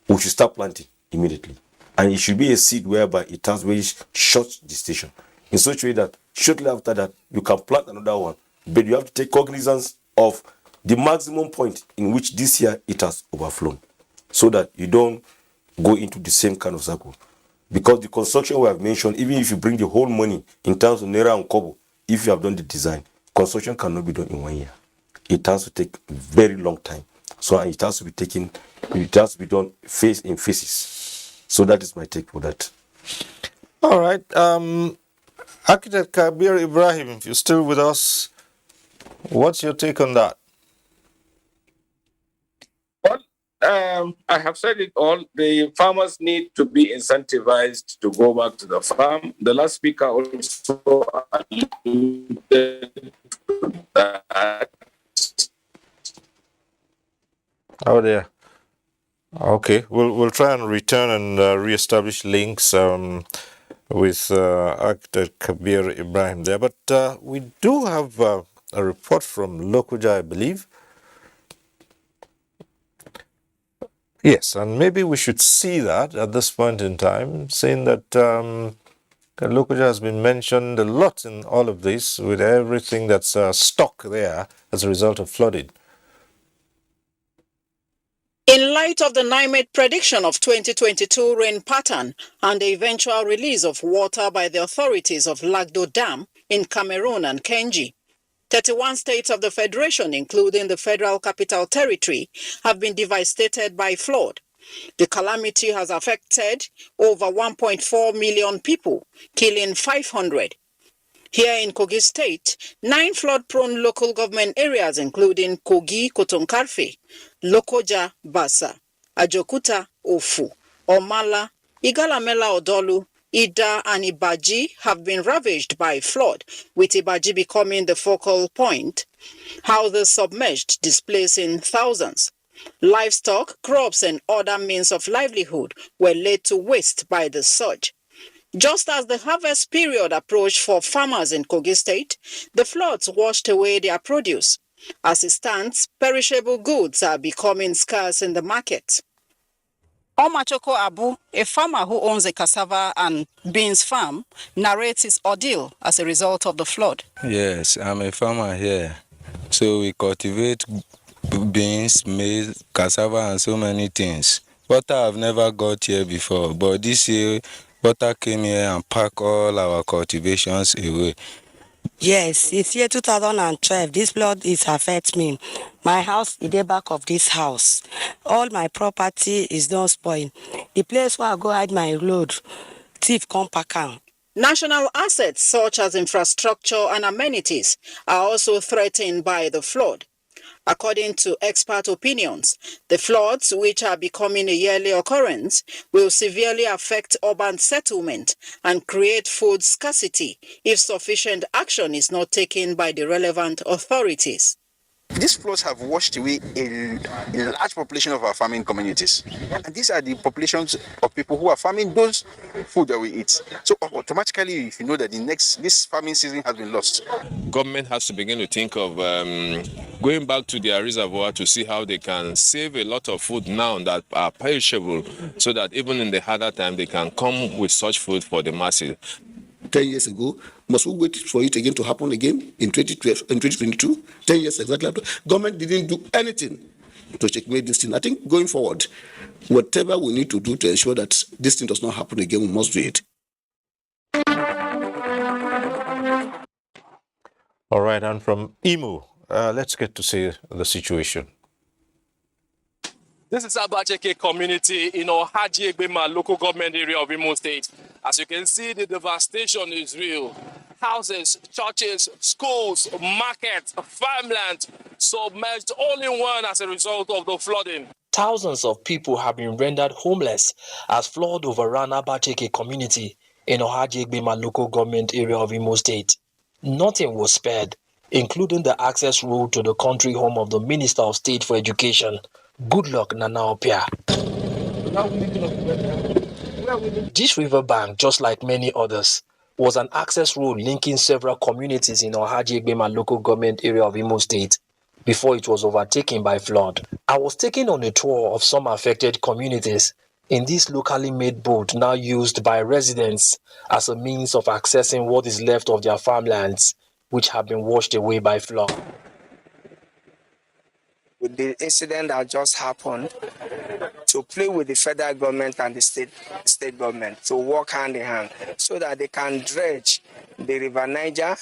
we should start planting immediately. And it should be a seed whereby it has very short gestation, in such a way that shortly after that, you can plant another one. But you have to take cognizance of the maximum point in which this year it has overflown, so that you don't go into the same kind of cycle. Because the construction we have mentioned, even if you bring the whole money in terms of Naira and Kobo, if you have done the design, construction cannot be done in 1 year. It has to take a very long time. So it has to be done phase in phases. So that is my take for that. All right. Architect Kabir Ibrahim, if you're still with us, what's your take on that? Well, I have said it all. The farmers need to be incentivized to go back to the farm. The last speaker also alluded to that. Oh dear. Okay, we'll try and return and re-establish links with Architect Kabir Ibrahim there. But we do have a report from Lokoja, I believe. Yes, and maybe we should see that at this point in time, saying that Lokoja has been mentioned a lot in all of this, with everything that's stuck there as a result of flooding. In light of the NIMET prediction of 2022 rain pattern and the eventual release of water by the authorities of Lagdo Dam in Cameroon and Kenji, 31 states of the Federation, including the Federal Capital Territory, have been devastated by flood. The calamity has affected over 1.4 million people, killing 500. Here in Kogi State, 9 flood-prone local government areas, including Kogi, Kotonkarfe, Lokoja, Basa, Ajokuta, Ofu, Omala, Igalamela Odolu, Ida and Ibaji have been ravaged by flood, with Ibaji becoming the focal point. Houses submerged, displacing thousands. Livestock, crops and other means of livelihood were laid to waste by the surge. Just as the harvest period approached for farmers in Kogi State, the floods washed away their produce. As it stands, perishable goods are becoming scarce in the market. Omachoko Abu, a farmer who owns a cassava and beans farm, narrates his ordeal as a result of the flood. Yes, I'm a farmer here. So we cultivate beans, maize, cassava and so many things. Water I've never got here before, but this year water came here and packed all our cultivations away. Yes, it's year 2012. This flood is affecting me. My house is the back of this house. All my property is not spoiled. The place where I go hide my load, thief come pack am. National assets such as infrastructure and amenities are also threatened by the flood. According to expert opinions, the floods, which are becoming a yearly occurrence, will severely affect urban settlement and create food scarcity if sufficient action is not taken by the relevant authorities. These floods have washed away a large population of our farming communities. And these are the populations of people who are farming those food that we eat. So automatically, if you know that this farming season has been lost. Government has to begin to think of going back to their reservoir to see how they can save a lot of food now that are perishable, so that even in the harder time, they can come with such food for the masses. 10 years ago, must we wait for it again to happen again in 2012 and 2022? 10 years exactly after. Government didn't do anything to checkmate this thing. I think going forward, whatever we need to do to ensure that this thing does not happen again, we must do it. All right, and from Imo, let's get to see the situation. This is Abajeke community in Ohaji Egbema local government area of Imo State. As you can see, the devastation is real. Houses, churches, schools, markets, farmland, submerged all in one as a result of the flooding. Thousands of people have been rendered homeless as flood overran Abacheke community in Ohajegbema local government area of Imo State. Nothing was spared, including the access road to the country home of the Minister of State for Education, Goodluck Nanaopia. This riverbank, just like many others, was an access road linking several communities in Ohajegbema local government area of Imo State before it was overtaken by flood. I was taken on a tour of some affected communities in this locally made boat now used by residents as a means of accessing what is left of their farmlands, which have been washed away by flood. With the incident that just happened, to play with the federal government and the state government to work hand in hand so that they can dredge the River Niger,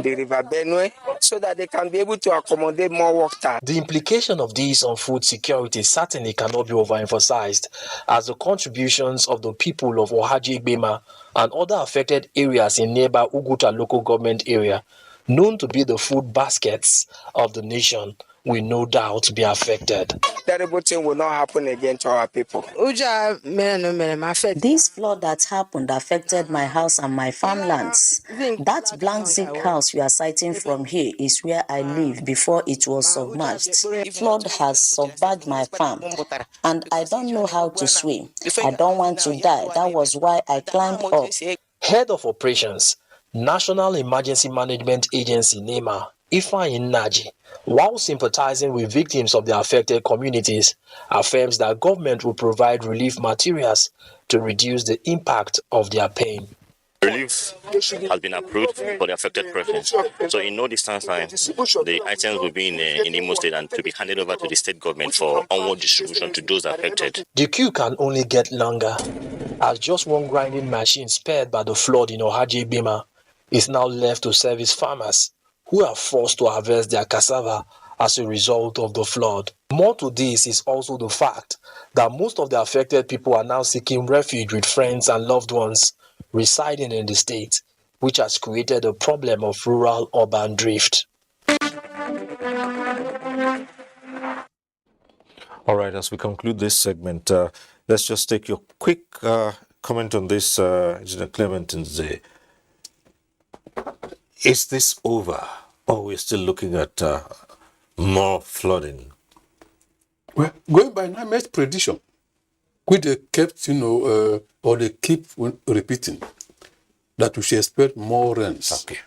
the River Benue, so that they can be able to accommodate more water. The implication of this on food security certainly cannot be overemphasized, as the contributions of the people of Ohajegbema and other affected areas in nearby Uguta local government area, known to be the food baskets of the nation, will no doubt be affected. Terrible thing will not happen again to our people. This flood that happened affected my house and my farmlands. That blank zinc house you are sighting from here is where I lived before it was submerged. Flood has submerged my farm, and I don't know how to swim. I don't want to die. That was why I climbed up. Head of Operations, National Emergency Management Agency NEMA, Ifeanyi Nnaji, while sympathizing with victims of the affected communities, affirms that government will provide relief materials to reduce the impact of their pain. Relief has been approved for the affected persons. So in no distance time, the items will be in Imo State and to be handed over to the state government for onward distribution to those affected. The queue can only get longer, as just one grinding machine spared by the flood in Ohajegbema is now left to service farmers who are forced to harvest their cassava as a result of the flood. More to this is also the fact that most of the affected people are now seeking refuge with friends and loved ones residing in the state, which has created a problem of rural-urban drift. All right, as we conclude this segment, let's just take your quick comment on this, Engineer Clement Nze. Is this over, or we're still looking at more flooding? Well, going by NIME's prediction, which they kept, or they keep repeating, that we should expect more rains. Okay.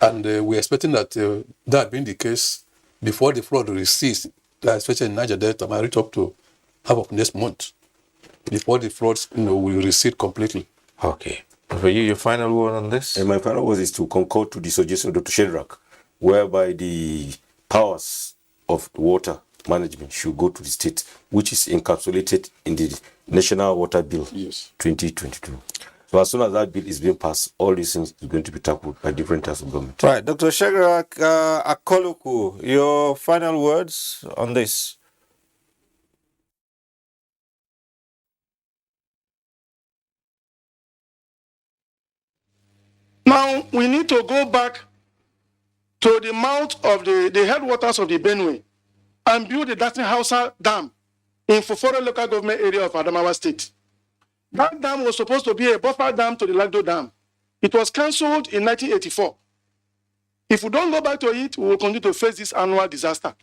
And we're expecting that that being the case, before the flood recedes, especially in Niger Delta, might reach up to half of next month, before the floods, will recede completely. Okay. For you, your final word on this? And my final word is to concur to the suggestion of Dr. Shedrack, whereby the powers of water management should go to the state, which is encapsulated in the National Water Bill 2022. So as soon as that bill is being passed, all these things is going to be tackled by different types of government. Right. Dr. Shedrack Akoluku, your final words on this? Now, we need to go back to the mouth of the headwaters of the Benue and build the Datin-Hausa Dam in Foforo local government area of Adamawa State. That dam was supposed to be a buffer dam to the Lagdo Dam. It was cancelled in 1984. If we don't go back to it, we will continue to face this annual disaster.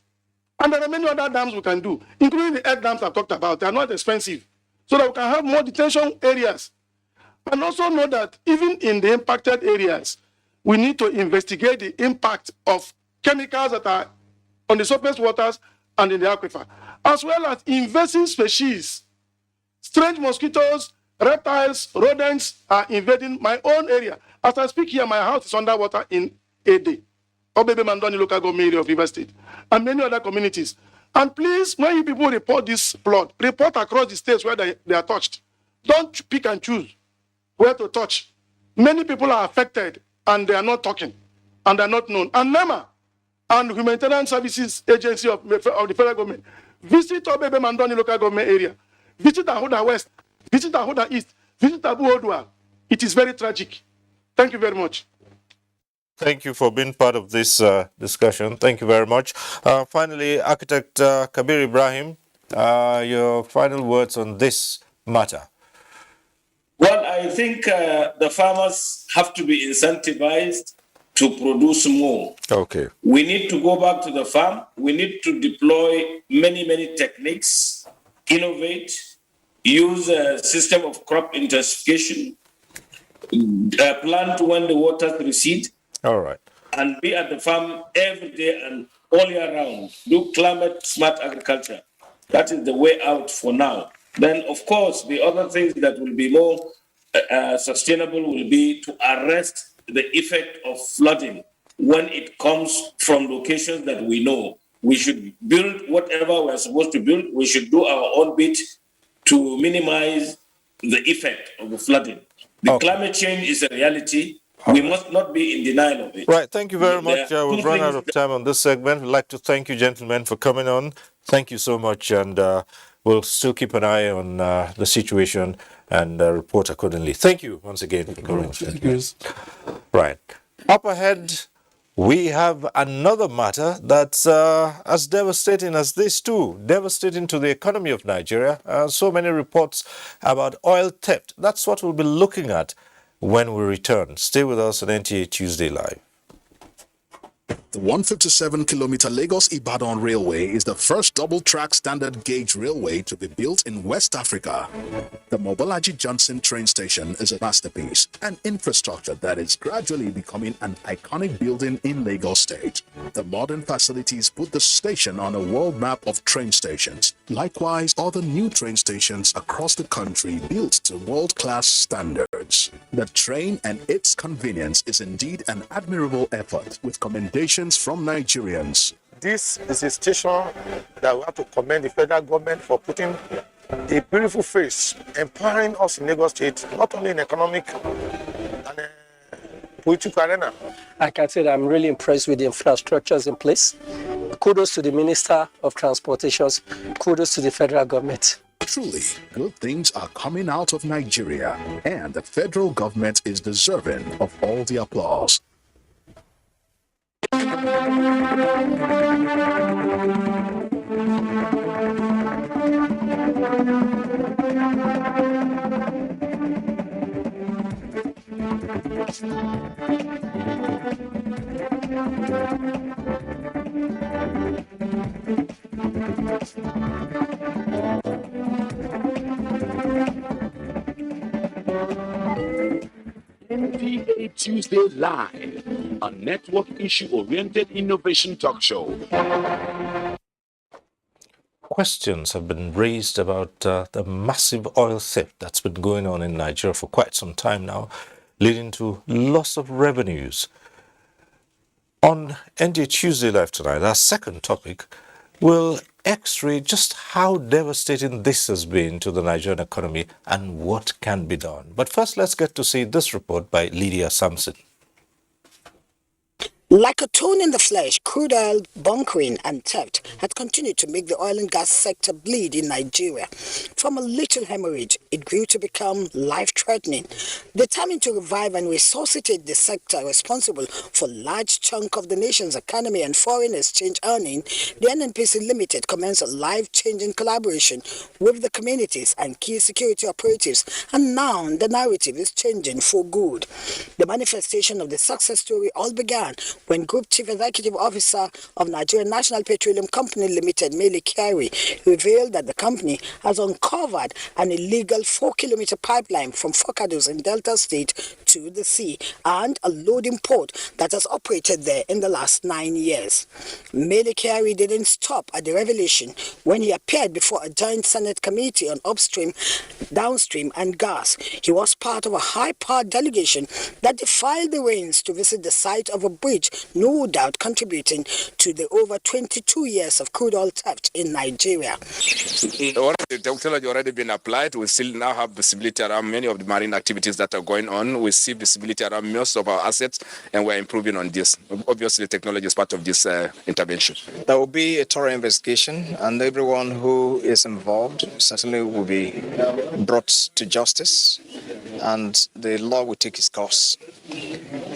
And there are many other dams we can do, including the earth dams I've talked about. They are not expensive, so that we can have more detention areas. And also know that even in the impacted areas, we need to investigate the impact of chemicals that are on the surface waters and in the aquifer, as well as invasive species. Strange mosquitoes, reptiles, rodents are invading my own area. As I speak here, my house is underwater in Ede, Obebe Mandoni local government area of River State, and many other communities. And please, when you people report this flood, report across the states where they are touched. Don't pick and choose where to touch. Many people are affected and they are not talking and they are not known. And NEMA and Humanitarian Services Agency of the federal government visit Obebe Mandoni local government area, visit Ahuda West, visit Ahuda East, visit Abu Odua. It is very tragic. Thank you very much. Thank you for being part of this discussion. Thank you very much. Finally, Architect Kabir Ibrahim, your final words on this matter. Well, I think the farmers have to be incentivized to produce more. Okay. We need to go back to the farm. We need to deploy many techniques, innovate, use a system of crop intensification, plant when the waters recede. All right. And be at the farm every day and all year round. Do climate smart agriculture. That is the way out for now. Then, of course, the other things that will be more sustainable will be to arrest the effect of flooding when it comes from locations that we know. We should build whatever we're supposed to build. We should do our own bit to minimize the effect of the flooding. The climate change is a reality. We must not be in denial of it. Right, thank you very much. We've run out of time on this segment. We'd like to thank you, gentlemen, for coming on. Thank you so much, and we'll still keep an eye on the situation and report accordingly. Thank you once again. Right. Up ahead, we have another matter that's as devastating as this too, devastating to the economy of Nigeria. So many reports about oil theft. That's what we'll be looking at when we return. Stay with us on NTA Tuesday Live. The 157-kilometer Lagos-Ibadan Railway is the first double-track standard gauge railway to be built in West Africa. The Mobolaji Johnson train station is a masterpiece, an infrastructure that is gradually becoming an iconic building in Lagos State. The modern facilities put the station on a world map of train stations. Likewise, other new train stations across the country built to world-class standards. The train and its convenience is indeed an admirable effort, with commendations from Nigerians. This is a station that we have to commend the federal government for putting a beautiful face, empowering us in Lagos State, not only in economic and political arena. I can say that I'm really impressed with the infrastructures in place. Kudos to the Minister of Transportations. Kudos to the federal government. Truly, good things are coming out of Nigeria, and the federal government is deserving of all the applause. NTA Tuesday Live, a network issue-oriented innovation talk show. Questions have been raised about the massive oil theft that's been going on in Nigeria for quite some time now, leading to loss of revenues. On NTA Tuesday Live tonight, our second topic will x-ray just how devastating this has been to the Nigerian economy and what can be done. But first, let's get to see this report by Lydia Sampson. Like a thorn in the flesh, crude oil bunkering and theft had continued to make the oil and gas sector bleed in Nigeria. From a little hemorrhage, it grew to become life-threatening. Determined to revive and resuscitate the sector responsible for a large chunk of the nation's economy and foreign exchange earning, the NNPC Limited commenced a life-changing collaboration with the communities and key security operatives, and now the narrative is changing for good. The manifestation of the success story all began when Group Chief Executive Officer of Nigerian National Petroleum Company Limited, Mele Kyari, revealed that the company has uncovered an illegal 4-kilometer pipeline from Forcados in Delta State to the sea and a loading port that has operated there in the last 9 years. Mele Kyari didn't stop at the revelation when he appeared before a joint Senate committee on upstream, downstream and gas. He was part of a high-powered delegation that defied the rains to visit the site of a bridge, no doubt contributing to the over 22 years of crude oil theft in Nigeria. The technology already been applied. We still now have visibility around many of the marine activities that are going on. We see visibility around most of our assets, and we're improving on this. Obviously, technology is part of this intervention. There will be a thorough investigation, and everyone who is involved certainly will be brought to justice, and the law will take its course.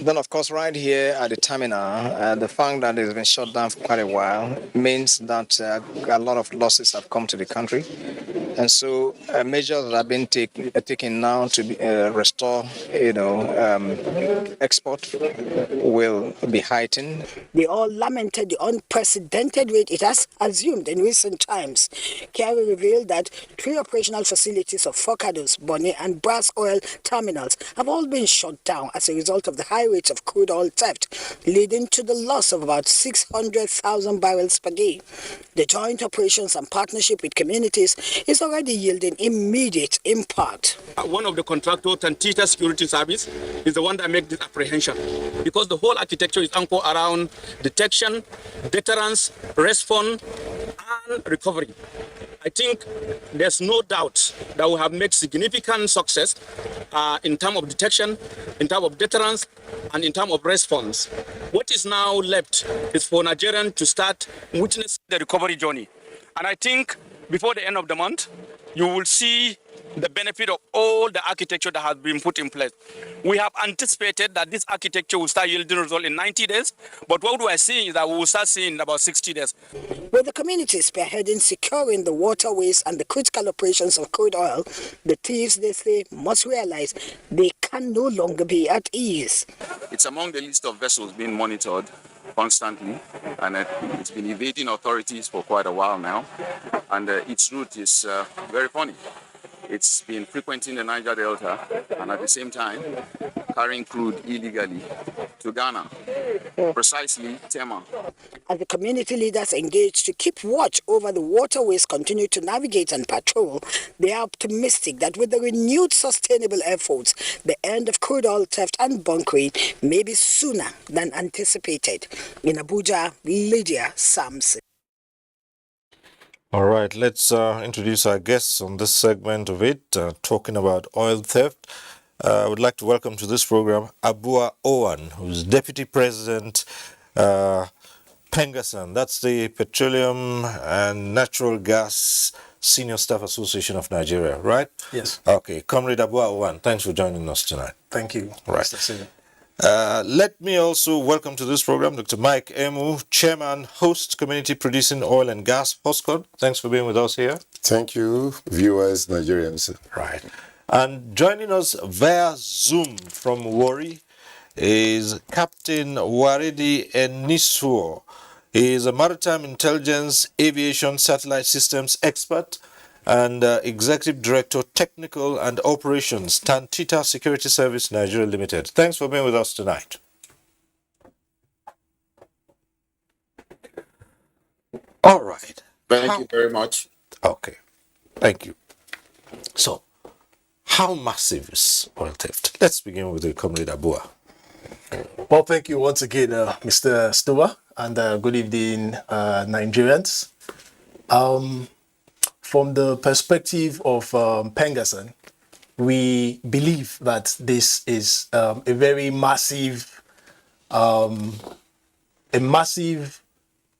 Then, of course, right here at the terminal, the fact that it's been shut down for quite a while means that a lot of losses have come to the country. And so measures that have been taken now to restore, export will be heightened. They all lamented the unprecedented rate it has assumed in recent times. Kerry revealed that 3 operational facilities of Forcados, Bonny and Brass Oil terminals have all been shut down as a result of the high rates of crude oil theft, leading to the loss of about 600,000 barrels per day. The joint operations and partnership with communities is already yielding immediate impact. One of the contractors, Tantita Security Service, is the one that makes this apprehension, because the whole architecture is anchored around detection, deterrence, response, and recovery. I think there's no doubt that we have made significant success in terms of detection, in terms of deterrence, and in terms of response. What is now left is for Nigerians to start witnessing the recovery journey. And I think before the end of the month, you will see the benefit of all the architecture that has been put in place. We have anticipated that this architecture will start yielding results in 90 days, but what we are seeing is that we will start seeing in about 60 days. With the community spearheading securing the waterways and the critical operations of crude oil, the thieves, they say, must realize they can no longer be at ease. It's among the list of vessels being monitored constantly, and it's been evading authorities for quite a while now, and its route is very funny. It's been frequenting the Niger Delta and at the same time carrying crude illegally to Ghana, precisely Tema. As the community leaders engage to keep watch over the waterways continue to navigate and patrol, they are optimistic that with the renewed sustainable efforts, the end of crude oil theft and bunkering may be sooner than anticipated. In Abuja, Lydia Samson. All right, let's introduce our guests on this segment of it, talking about oil theft. I would like to welcome to this program Abua Owan, who's Deputy President, Pengasan. That's the Petroleum and Natural Gas Senior Staff Association of Nigeria, right? Yes. Okay, Comrade Abua Owan, thanks for joining us tonight. Thank you. Right. Mr. Senior. Let me also welcome to this program Dr. Mike Emu, Chairman, Host, Community Producing Oil and Gas, HOSCOD. Thanks for being with us here. Thank you, viewers, Nigerians. Right. And joining us via Zoom from Warri is Captain Waridi Enisuo. He is a maritime intelligence, aviation, satellite systems expert and Executive Director, Technical and Operations, Tantita Security Service Nigeria Limited. Thanks for being with us tonight. All right. Thank you very much. Okay. Thank you. So, how massive is oil theft? Let's begin with the Comrade Abua. Well, thank you once again, Mr. Stowa, and good evening, Nigerians. From the perspective of Pengasan, we believe that this is a very massive,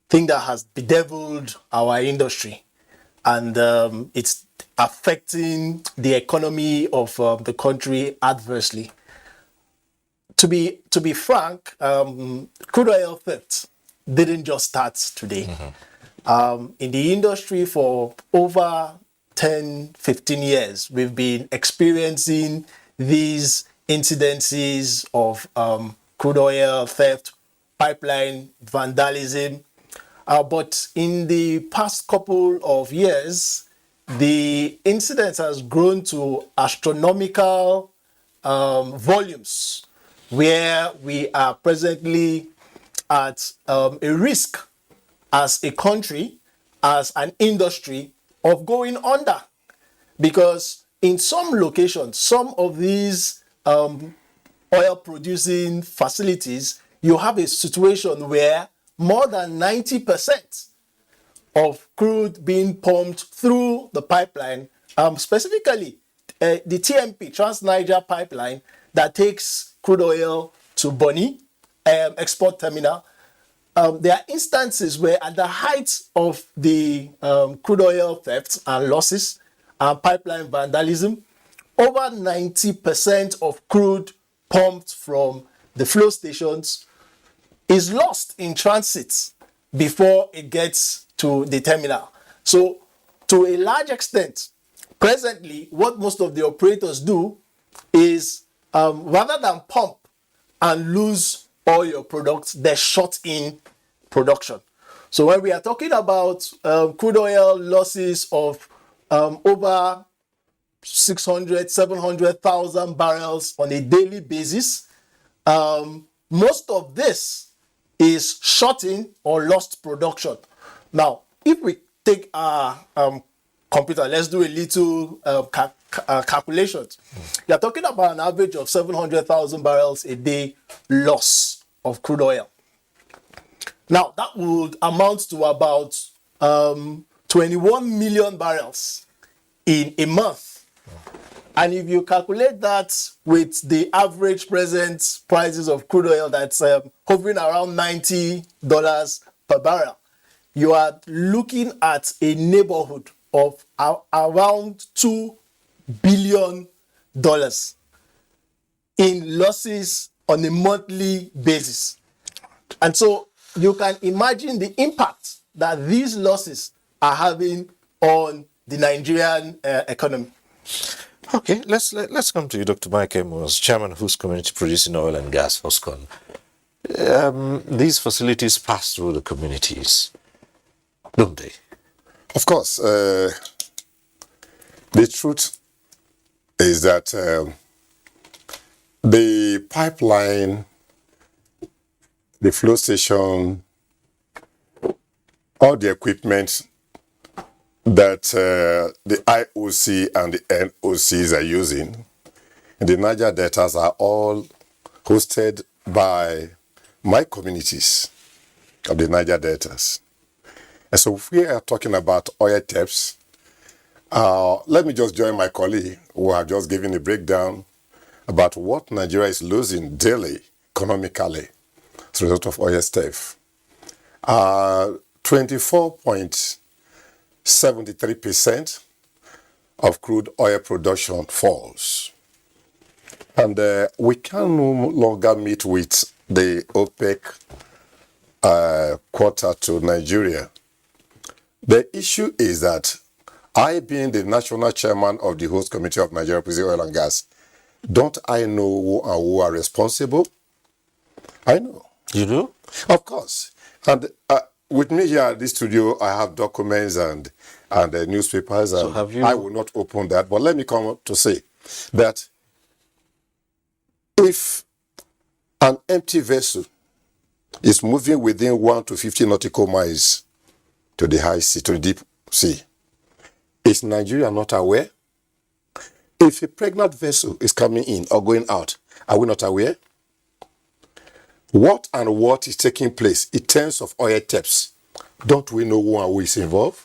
thing that has bedeviled our industry, and it's affecting the economy of the country adversely. To be frank, crude oil theft didn't just start today. In the industry for over 10, 15 years, we've been experiencing these incidences of crude oil theft, pipeline vandalism. But in the past couple of years, the incidence has grown to astronomical volumes, where we are presently at a risk as a country, as an industry, of going under. Because in some locations, some of these oil producing facilities, you have a situation where more than 90% of crude being pumped through the pipeline, specifically the TMP, Trans-Niger Pipeline, that takes crude oil to Bonny export terminal. There are instances where at the height of the crude oil thefts and losses and pipeline vandalism, over 90% of crude pumped from the flow stations is lost in transit before it gets to the terminal. So to a large extent, presently, what most of the operators do is rather than pump and lose all your products, they shut in production. So when we are talking about crude oil losses of over 600, 700,000 barrels on a daily basis, most of this is shut-in or lost production. Now, if we take our computer, let's do a little calculations. You're talking about an average of 700,000 barrels a day loss of crude oil. Now, that would amount to about 21 million barrels in a month. And if you calculate that with the average present prices of crude oil that's hovering around $90 per barrel, you are looking at a neighborhood of around $2 billion in losses on a monthly basis. And so you can imagine the impact that these losses are having on the Nigerian economy. Okay, let's come to you, Dr. Mike Amos, Chairman of Who's Community Producing Oil and Gas, HOSCON. These facilities pass through the communities, don't they? Of course. The truth is that the pipeline, the flow station, all the equipment that the IOC and the NOCs are using, the Niger Deltas are all hosted by my communities of the Niger Deltas. And so if we are talking about oil taps, let me just join my colleague who have just given a breakdown about what Nigeria is losing daily economically as a result of oil theft. 24.73% of crude oil production falls. And we can no longer meet with the OPEC quota to Nigeria. The issue is that I, being the national chairman of the host committee of Nigeria Producing Oil and Gas, don't I know who are responsible? I know. You do? Of course. And with me here at this studio, I have documents and newspapers. And so have you... I will not open that, but let me come to say that if an empty vessel is moving within 1 to 50 nautical miles to the high sea, to the deep sea, is Nigeria not aware? If a pregnant vessel is coming in or going out, are we not aware? What is taking place in terms of oil taps? Don't we know who is involved?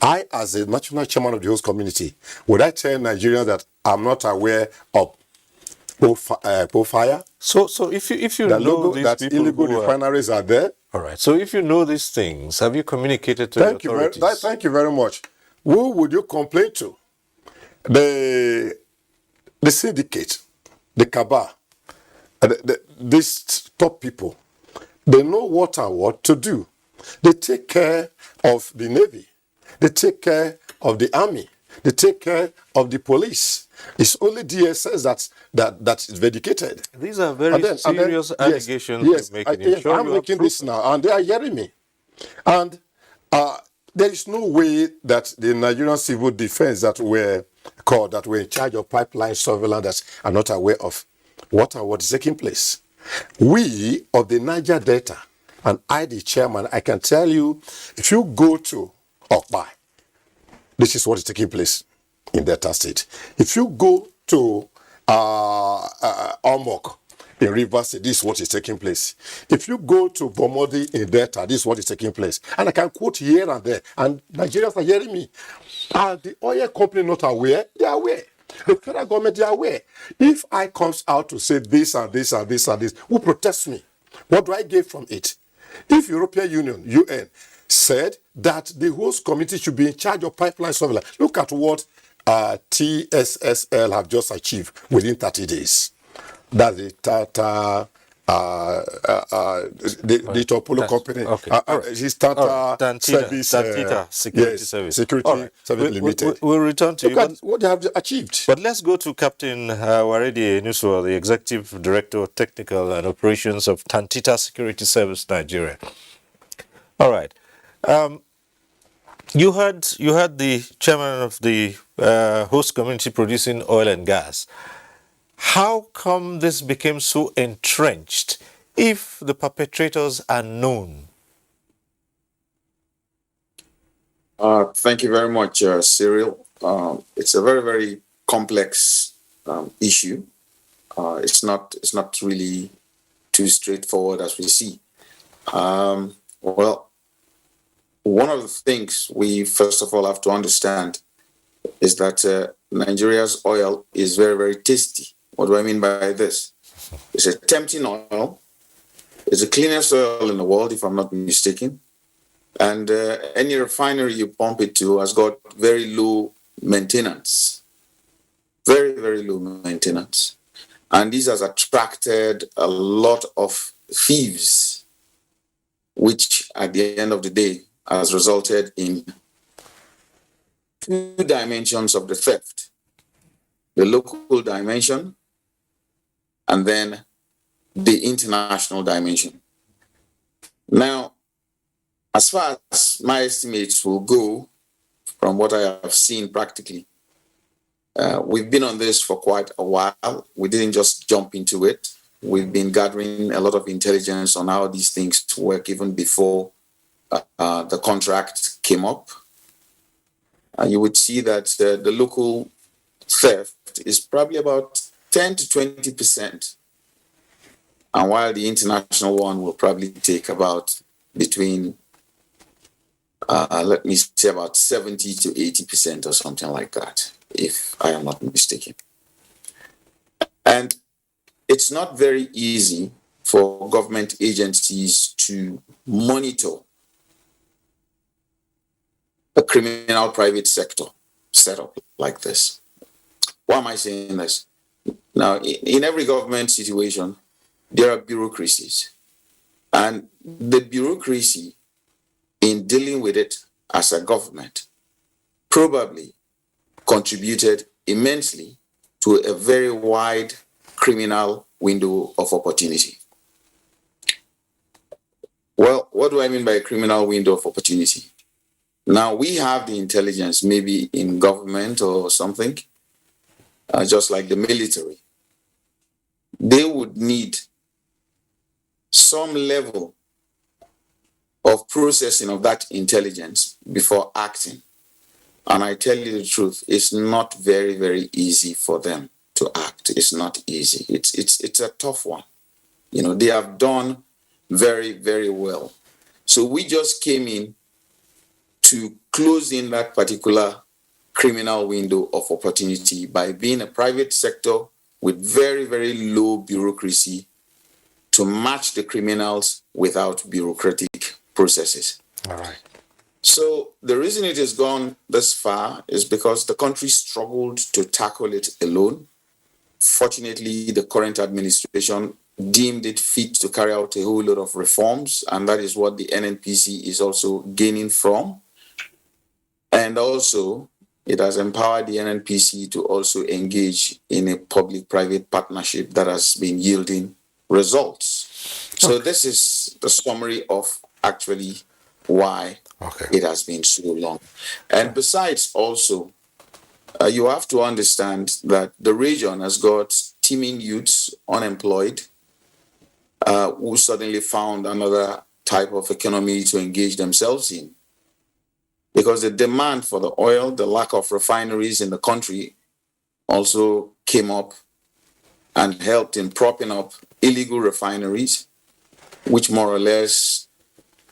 I, as a national chairman of the host community, would I tell Nigerians that I'm not aware of fire? So if you know these that people illegal refineries are there. All right. So if you know these things, have you communicated to the authorities? Thank you very much. Who would you complain to? The syndicate, the cabal, these top people. They know what to do. They take care of the Navy. They take care of the Army. They take care of the police. It's only DSS that is dedicated. These are very serious allegations you're making. I'm making this now, and they are hearing me. And there is no way that the Nigerian civil defense that were in charge of pipeline surveillance are not aware of what is taking place. We of the Niger Delta, and I, the chairman, I can tell you, if you go to Okpa, this is what is taking place in Delta State. If you go to Omok in Rivers State, this is what is taking place. If you go to Bomodi in Delta, this is what is taking place. And I can quote here and there, and Nigerians are hearing me. Are the oil company not aware? They are aware. The federal government, they are aware. If I comes out to say this and this and this and this, who protests me? What do I get from it? If European Union, UN, said that the host committee should be in charge of pipeline surveillance, look at what TSSL have just achieved within 30 days. That's the Tata, the Topolo company. Okay. All right. His Tata All right. Service. Tantita Security Yes, Service. Security All right. Service Limited. We'll return to Look you. at what they have achieved. But let's go to Captain Waredi Nuswa, the Executive Director of Technical and Operations of Tantita Security Service Nigeria. All right. You heard the chairman of the host community producing oil and gas. How come this became so entrenched if the perpetrators are known? Thank you very much, Cyril. It's a very, very complex issue. It's not really too straightforward as we see. Well, one of the things we first of all have to understand is that Nigeria's oil is very, very tasty. What do I mean by this? It's a tempting oil. It's the cleanest oil in the world, if I'm not mistaken. And any refinery you pump it to has got very low maintenance. Very, very low maintenance. And this has attracted a lot of thieves, which at the end of the day has resulted in two dimensions of the theft. The local dimension and then the international dimension. Now, as far as my estimates will go, from what I have seen practically, we've been on this for quite a while. We didn't just jump into it. We've been gathering a lot of intelligence on how these things work even before the contract came up. You would see that the local theft is probably about 10 to 20%. And while the international one will probably take about between let me say about 70 to 80% or something like that, if I am not mistaken. And it's not very easy for government agencies to monitor a criminal private sector setup like this. Why am I saying this? Now, in every government situation, there are bureaucracies. And the bureaucracy in dealing with it as a government probably contributed immensely to a very wide criminal window of opportunity. Well, what do I mean by a criminal window of opportunity? Now, we have the intelligence maybe in government or something, just like the military. They would need some level of processing of that intelligence before acting. And I tell you the truth, it's not very, very easy for them to act. It's not easy. It's a tough one. You know, they have done very, very well. So we just came in to close in that particular criminal window of opportunity by being a private sector with very, very low bureaucracy to match the criminals without bureaucratic processes. All right. So the reason it has gone this far is because the country struggled to tackle it alone. Fortunately, the current administration deemed it fit to carry out a whole lot of reforms, and that is what the NNPC is also gaining from. And also, it has empowered the NNPC to also engage in a public-private partnership that has been yielding results. So this is the summary of actually why it has been so long. And besides also, you have to understand that the region has got teeming youths unemployed who suddenly found another type of economy to engage themselves in. Because the demand for the oil, the lack of refineries in the country also came up and helped in propping up illegal refineries, which more or less,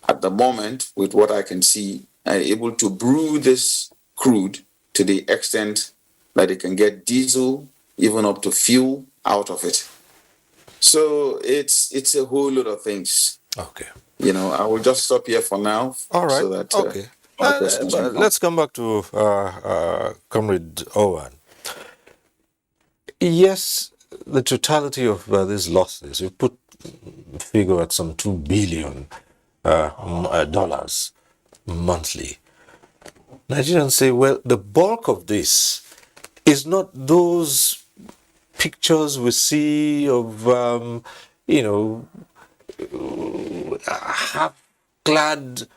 at the moment, with what I can see, are able to brew this crude to the extent that they can get diesel, even up to fuel out of it. So it's a whole lot of things. Okay. You know, I will just stop here for now. All right. So that, okay. Let's come back to Comrade Owen. Yes, the totality of these losses, you put figure at some $2 billion dollars monthly. Nigerians say, well, the bulk of this is not those pictures we see of, half-clad,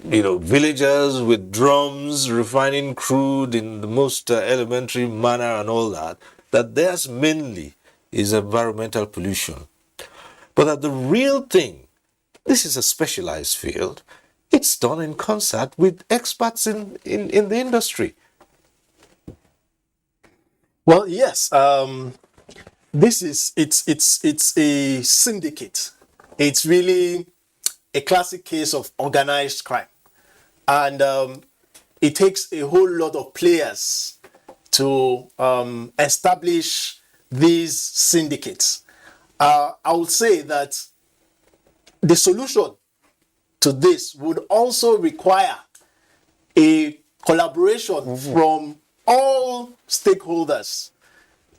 villagers with drums refining crude in the most elementary manner and all that. That theirs mainly is environmental pollution. But that the real thing, this is a specialized field, it's done in concert with experts in the industry. Well, yes. It's a syndicate. It's really a classic case of organized crime. And it takes a whole lot of players to establish these syndicates. I would say that the solution to this would also require a collaboration from all stakeholders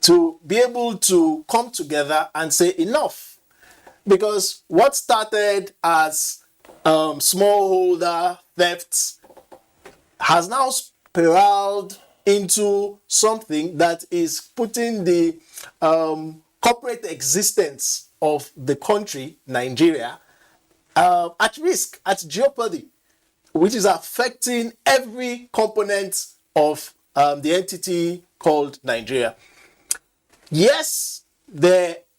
to be able to come together and say enough. Because what started as smallholder thefts has now spiraled into something that is putting the corporate existence of the country, Nigeria, at risk, at jeopardy, which is affecting every component of the entity called Nigeria. Yes,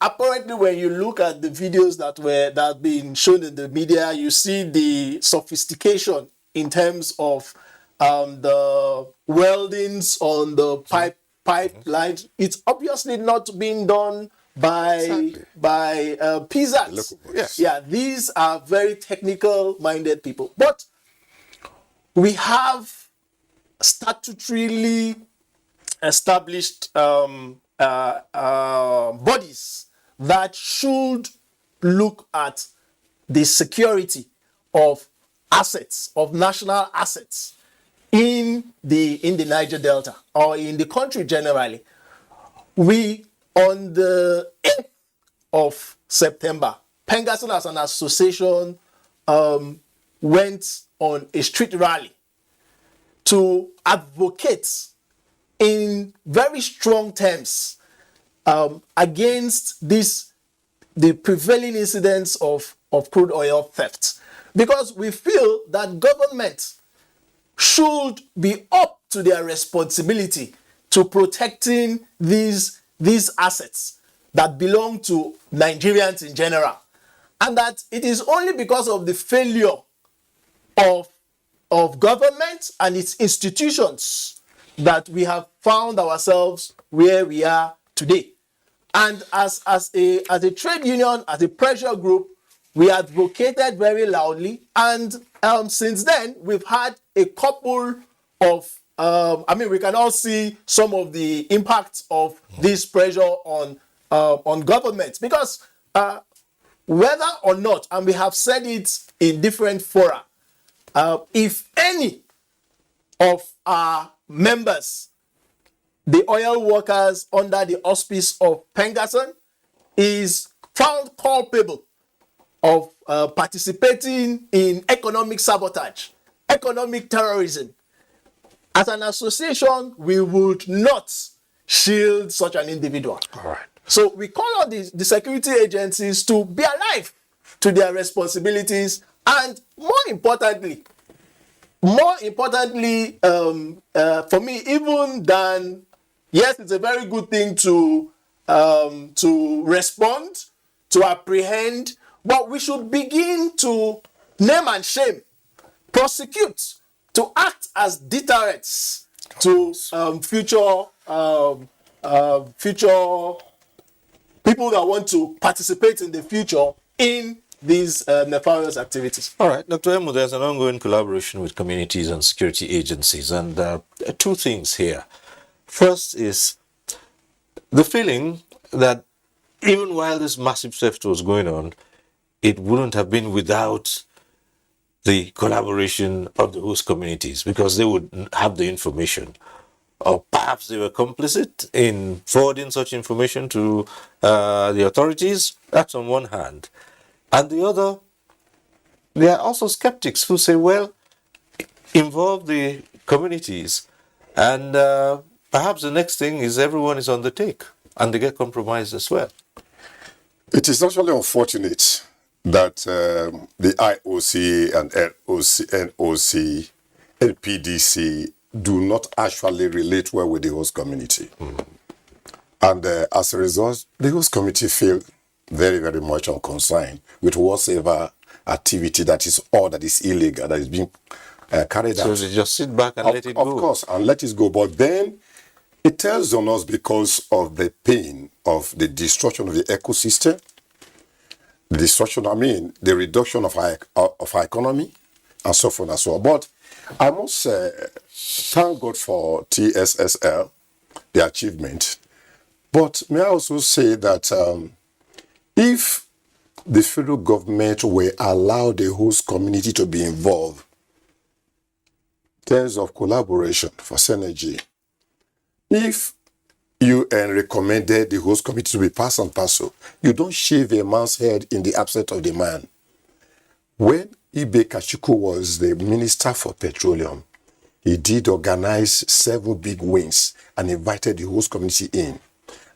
apparently when you look at the videos that have been shown in the media, you see the sophistication in terms of the weldings on the pipelines. It's obviously not being done by peasants. Yes. Yeah, these are very technical minded people. But we have statutorily established bodies that should look at the security of assets, of national assets in the Niger Delta or in the country generally. We, on the 8th of September, Pengasson as an association went on a street rally to advocate in very strong terms against the prevailing incidents of crude oil theft. Because we feel that government should be up to their responsibility to protecting these assets that belong to Nigerians in general. And that it is only because of the failure of government and its institutions that we have found ourselves where we are today. And as a trade union, as a pressure group, we advocated very loudly. And since then, we've had a couple of, we can all see some of the impacts of this pressure on government. Because whether or not, and we have said it in different fora, if any of our members, the oil workers under the auspice of Pengasson, is found culpable of participating in economic sabotage, economic terrorism, as an association, we would not shield such an individual. All right. So we call on the security agencies to be alive to their responsibilities, and more importantly, for me, even than, yes, it's a very good thing to respond, to apprehend, but we should begin to name and shame, prosecute, to act as deterrents to future people that want to participate in the future in these nefarious activities. All right, Dr. Emu, there's an ongoing collaboration with communities and security agencies, and two things here. First is the feeling that even while this massive theft was going on, it wouldn't have been without the collaboration of the host communities, because they would have the information or perhaps they were complicit in forwarding such information to the authorities. That's on one hand. And the other, there are also skeptics who say, well, involve the communities, and perhaps the next thing is everyone is on the take, and they get compromised as well. It is actually unfortunate that the IOC and NOC, NPDC do not actually relate well with the host community. And as a result, the host committee feel very, very much unconcerned with whatsoever activity that is all that is illegal, that is being carried out. So they just sit back and let it go. Of course, and let it go. But then it tells on us because of the pain of the destruction of the ecosystem, the destruction, the reduction of our economy, and so forth and so on. But I must thank God for TSSL, the achievement. But may I also say that if the federal government will allow the host community to be involved in terms of collaboration for synergy, if UN recommended the host committee to be part and parcel, you don't shave a man's head in the absence of the man. When Ibe Kachuku was the Minister for Petroleum, he did organize 7 big wings and invited the host community in.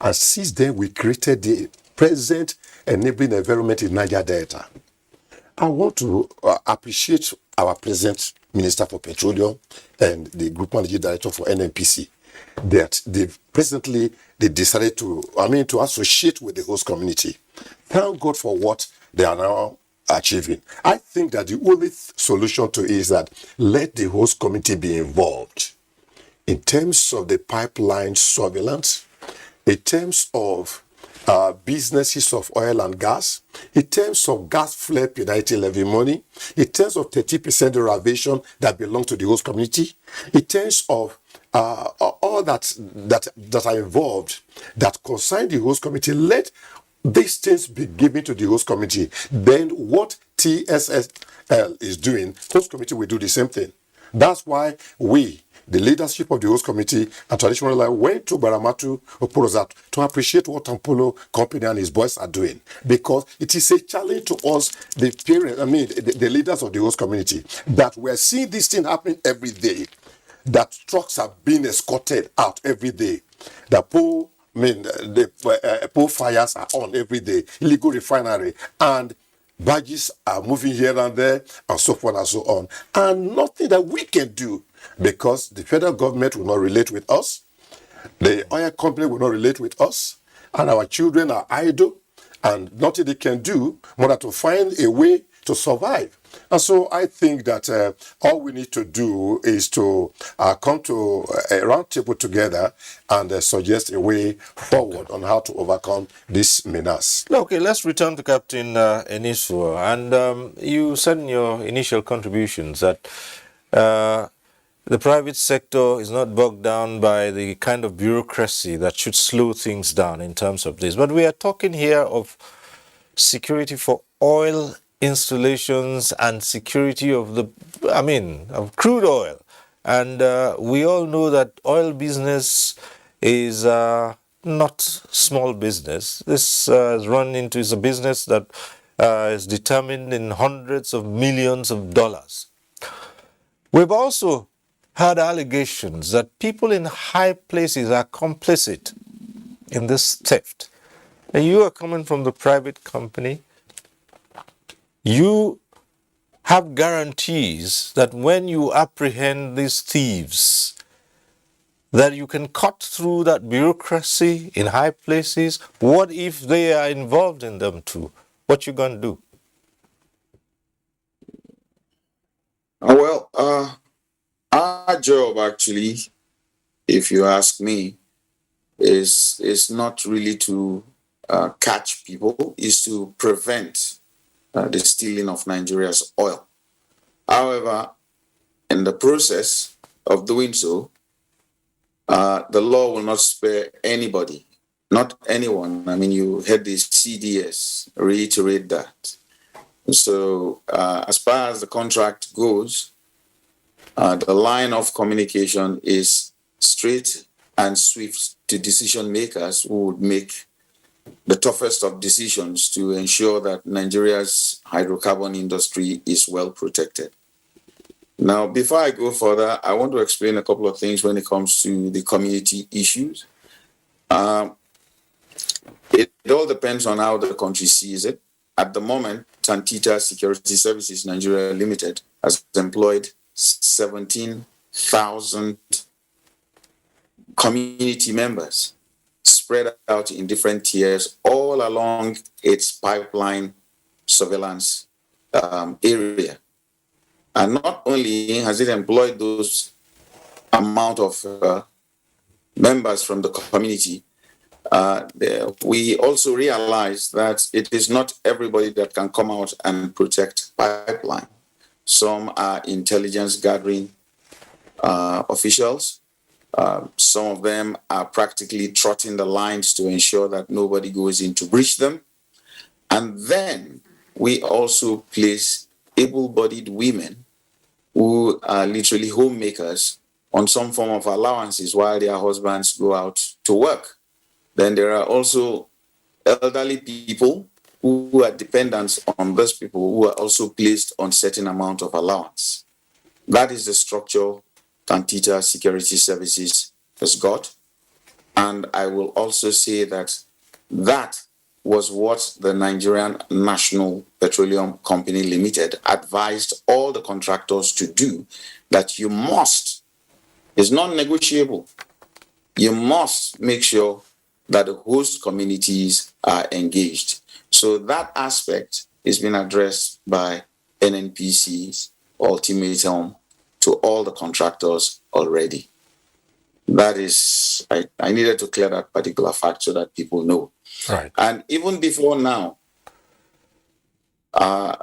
And since then, we created the present enabling environment in Niger Delta. I want to appreciate our present Minister for Petroleum and the Group Managing Director for NNPC that they decided to associate with the host community. Thank God for what they are now achieving. I think that the only solution to it is that let the host committee be involved in terms of the pipeline surveillance, in terms of businesses of oil and gas, in terms of gas flare penalty levy money, in terms of 30% derivation that belongs to the host community, in terms of all that are involved that concern the host committee, let these things be given to the host committee. Then what TSSL is doing, host committee will do the same thing. That's why we, the leadership of the host committee and traditional life, went to Baramatu Oporozat to appreciate what Tampolo Company and his boys are doing, because it is a challenge to us, the leaders of the host community, that we're seeing this thing happening every day, that trucks are being escorted out every day, that pole fires are on every day, illegal refinery, and badges are moving here and there, and so forth and so on, and nothing that we can do, because the federal government will not relate with us, the oil company will not relate with us, and our children are idle, and nothing they can do more than to find a way to survive. And so I think that all we need to do is to come to a round table together and suggest a way forward on how to overcome this menace. Okay, let's return to Captain Enisu. And you said in your initial contributions that the private sector is not bogged down by the kind of bureaucracy that should slow things down in terms of this. But we are talking here of security for oil installations and security of of crude oil. And we all know that oil business is not small business. This is a business that is determined in hundreds of millions of dollars. We've also heard allegations that people in high places are complicit in this theft. And you are coming from the private company. You have guarantees that when you apprehend these thieves, that you can cut through that bureaucracy in high places. What if they are involved in them too? What you gonna do? Our job actually, if you ask me, is not really to catch people, is to prevent the stealing of Nigeria's oil. However, in the process of doing so, the law will not spare anybody, not anyone. I mean, you heard the CDS reiterate that. So as far as the contract goes, the line of communication is straight and swift to decision makers who would make the toughest of decisions to ensure that Nigeria's hydrocarbon industry is well protected. Now, before I go further, I want to explain a couple of things when it comes to the community issues. It all depends on how the country sees it. At the moment, Tantita Security Services Nigeria Limited has employed 17,000 community members spread out in different tiers all along its pipeline surveillance area. And not only has it employed those amount of members from the community, we also realize that it is not everybody that can come out and protect pipeline. Some are intelligence gathering officials. Some of them are practically trotting the lines to ensure that nobody goes in to breach them. And then we also place able-bodied women who are literally homemakers on some form of allowances while their husbands go out to work. Then there are also elderly people who are dependents on those people who are also placed on certain amount of allowance. That is the structure Tantita Security Services has got. And I will also say that that was what the Nigerian National Petroleum Company Limited advised all the contractors to do, that you must, it's non-negotiable, you must make sure that the host communities are engaged. So that aspect is being addressed by NNPC's ultimatum to all the contractors already. That is, I needed to clear that particular fact so that people know. Right. And even before now, a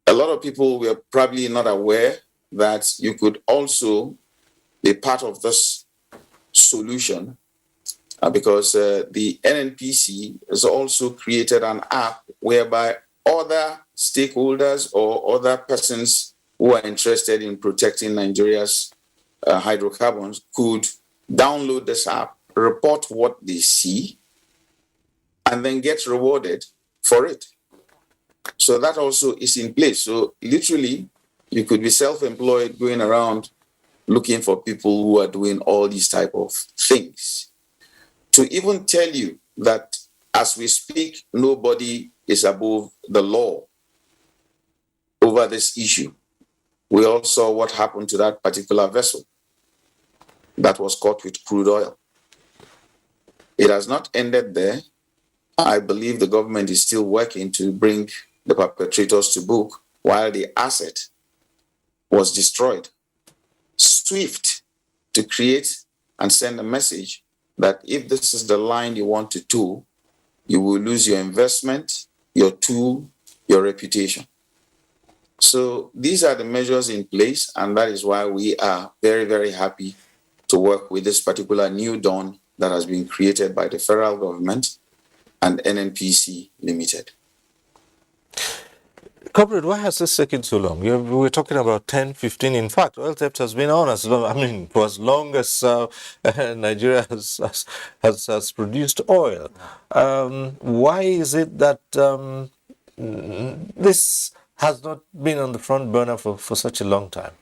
lot of people were probably not aware that you could also be part of this solution because the NNPC has also created an app whereby other stakeholders or other persons who are interested in protecting Nigeria's hydrocarbons could download this app, report what they see, and then get rewarded for it. So that also is in place. So literally, you could be self-employed going around looking for people who are doing all these type of things. To even tell you that as we speak, nobody is above the law over this issue. We all saw what happened to that particular vessel that was caught with crude oil. It has not ended there. I believe the government is still working to bring the perpetrators to book while the asset was destroyed. Swift to create and send a message that if this is the line you want to tow, you will lose your investment, your tool, your reputation. So these are the measures in place, and that is why we are very, very happy to work with this particular new dawn that has been created by the federal government and NNPC Limited. Comrade, why has this taken so long? We were talking about 10, 15. In fact, oil theft has been on as long, for as long as Nigeria has produced oil. Why is it that this has not been on the front burner for such a long time?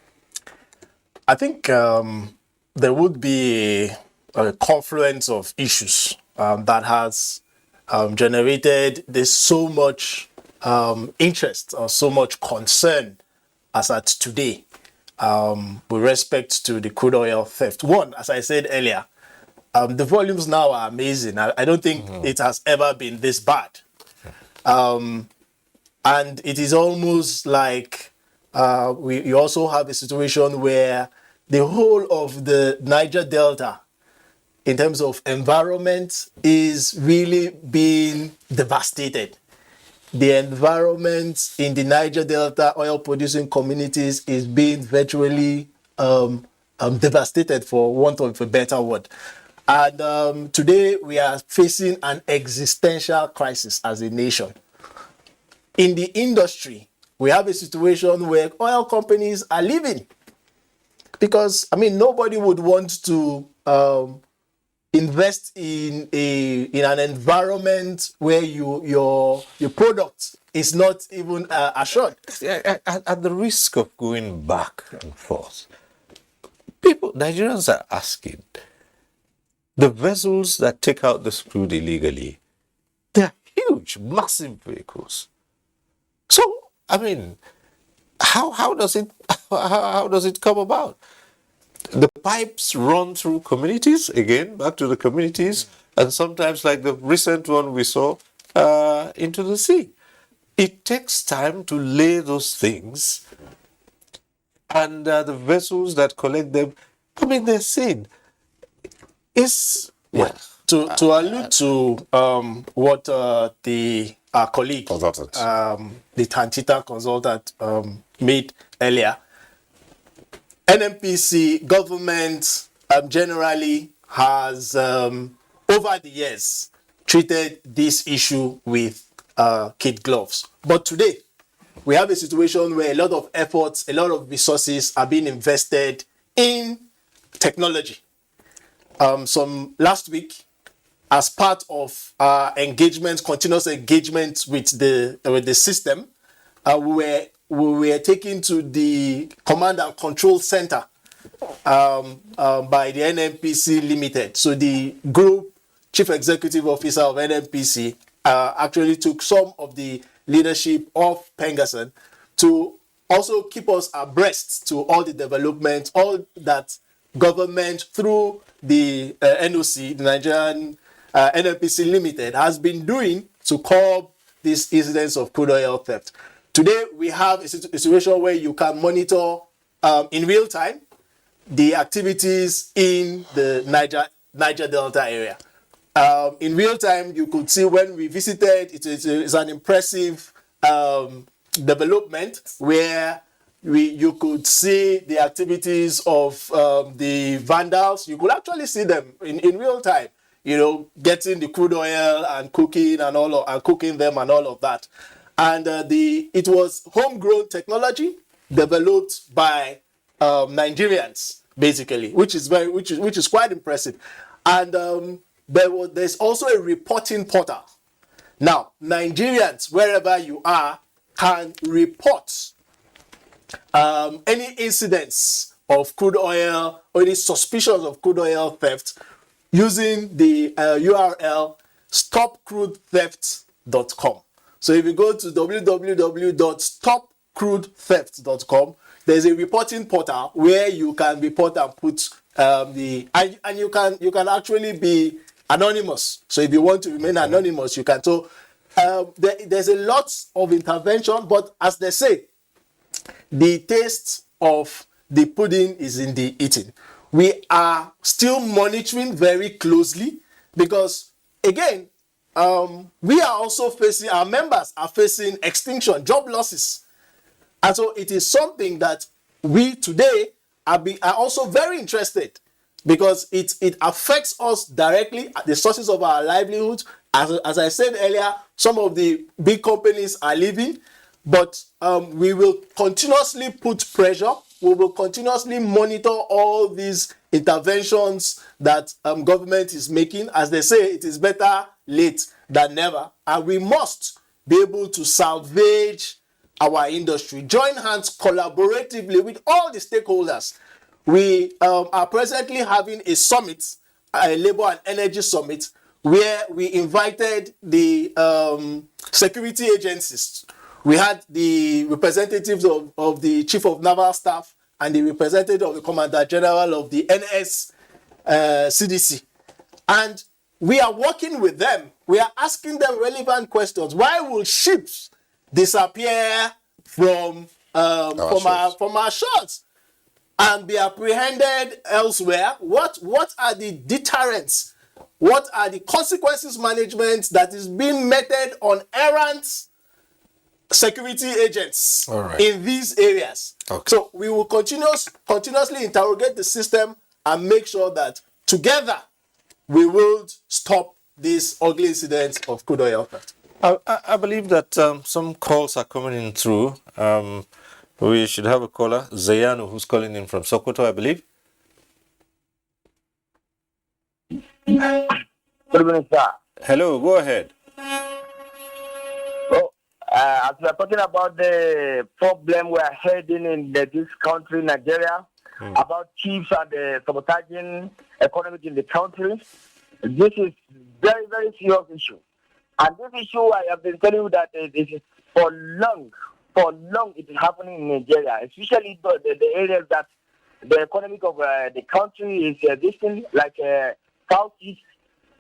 I think there would be a confluence of issues that has generated this so much interest or so much concern as at today with respect to the crude oil theft. One, as I said earlier, the volumes now are amazing. I don't think it has ever been this bad. And it is almost like you also have a situation where the whole of the Niger Delta, in terms of environment, is really being devastated. The environment in the Niger Delta oil producing communities is being virtually devastated, for want of a better word. And today we are facing an existential crisis as a nation. In the industry, we have a situation where oil companies are leaving. Because, I mean, nobody would want to invest in an environment where your product is not even assured. At the risk of going back and forth, Nigerians are asking, the vessels that take out this crude illegally, they're huge, massive vehicles. So, I mean, how does it come about? The pipes run through communities, again, back to the communities, and sometimes, like the recent one we saw, into the sea. It takes time to lay those things, and the vessels that collect them, I mean, they're seen. To allude to what our colleague, the Tantita consultant, made earlier, NNPC government generally has, over the years, treated this issue with kid gloves. But today, we have a situation where a lot of efforts, a lot of resources are being invested in technology. Some last week, as part of our engagement, continuous engagement with the system, we were taken to the command and control center by the NNPC Limited. So the group chief executive officer of NNPC actually took some of the leadership of Pengasson to also keep us abreast to all the developments, all that government through the NOC, the Nigerian NNPC Limited, has been doing to curb these incidents of crude oil theft. Today, we have a situation where you can monitor in real time the activities in the Niger Delta area. In real time, you could see when we visited, it's an impressive development where you could see the activities of the vandals. You could actually see them in real time, getting the crude oil and cooking cooking them and all of that. And it was homegrown technology developed by Nigerians, basically, which is quite impressive. And there's also a reporting portal. Now, Nigerians, wherever you are, can report any incidents of crude oil or any suspicions of crude oil theft using the URL stopcrudetheft.com. So if you go to www.stopcrudetheft.com, there's a reporting portal where you can report and put and you can actually be anonymous. So if you want to remain anonymous, you can. So there's a lot of intervention, but as they say, the taste of the pudding is in the eating. We are still monitoring very closely because, again, we are also facing, our members are facing extinction, job losses. And so it is something that we today are also very interested, because it affects us directly at the sources of our livelihood. As I said earlier, some of the big companies are leaving, but we will continuously put pressure. We will continuously monitor all these interventions that government is making. As they say, it is better late than never. And we must be able to salvage our industry, join hands collaboratively with all the stakeholders. We are presently having a summit, a labor and energy summit, where we invited the security agencies. We had the representatives of the Chief of Naval Staff and the representative of the Commander General of the NS CDC. And we are working with them. We are asking them relevant questions. Why will ships disappear from our shores and be apprehended elsewhere? What are the deterrents? What are the consequences management that is being meted on errant security agents in these areas? Okay. So we will continuously interrogate the system and make sure that together we will stop these ugly incidents of crude oil theft. I believe that some calls are coming in through. We should have a caller, Zayano, who's calling in from Sokoto, I believe. Good evening, sir. Hello, go ahead. So, as we are talking about the problem we are heading in this country, Nigeria, about chiefs and the sabotaging economic in the country, this is very, very serious issue. And this issue, I have been telling you that it is for long it is happening in Nigeria, especially the areas that the economic of the country is distant, like southeast,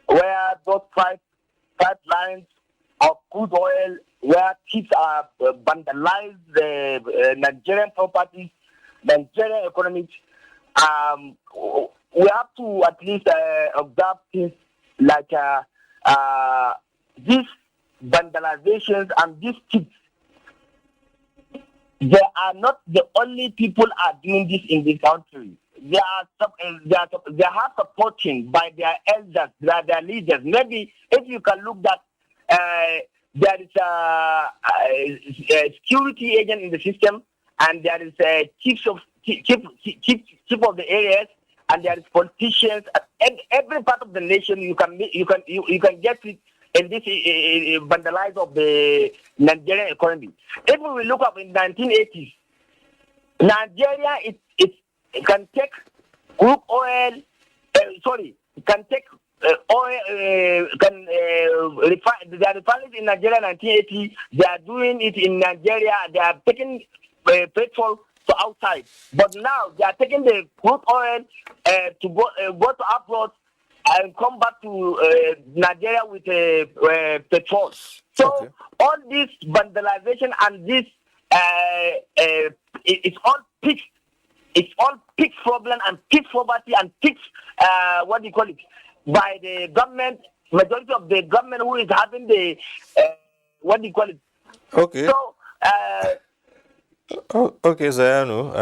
where those pipelines of crude oil, where thieves are vandalize the Nigerian properties, Nigerian economy. We have to at least observe things like these vandalizations and these thieves. They are not the only people are doing this in this country. They are supporting by their elders, their leaders. Maybe if you can look that there is a security agent in the system, and there is a chief of the areas, and there is politicians. Every part of the nation you can get it in this vandalize of the Nigerian economy. If we look up in 1980s, Nigeria it can take crude oil. Can take oil. Refine. They are refining in Nigeria in 1980. They are doing it in Nigeria. They are taking petrol to outside. But now they are taking the crude oil to go to abroad and come back to Nigeria with petrol. So all this vandalization and this it's all peak. It's all peak problem and peak poverty and peak by the government. Majority of the government who is having the Okay. So. Okay, Zayanu,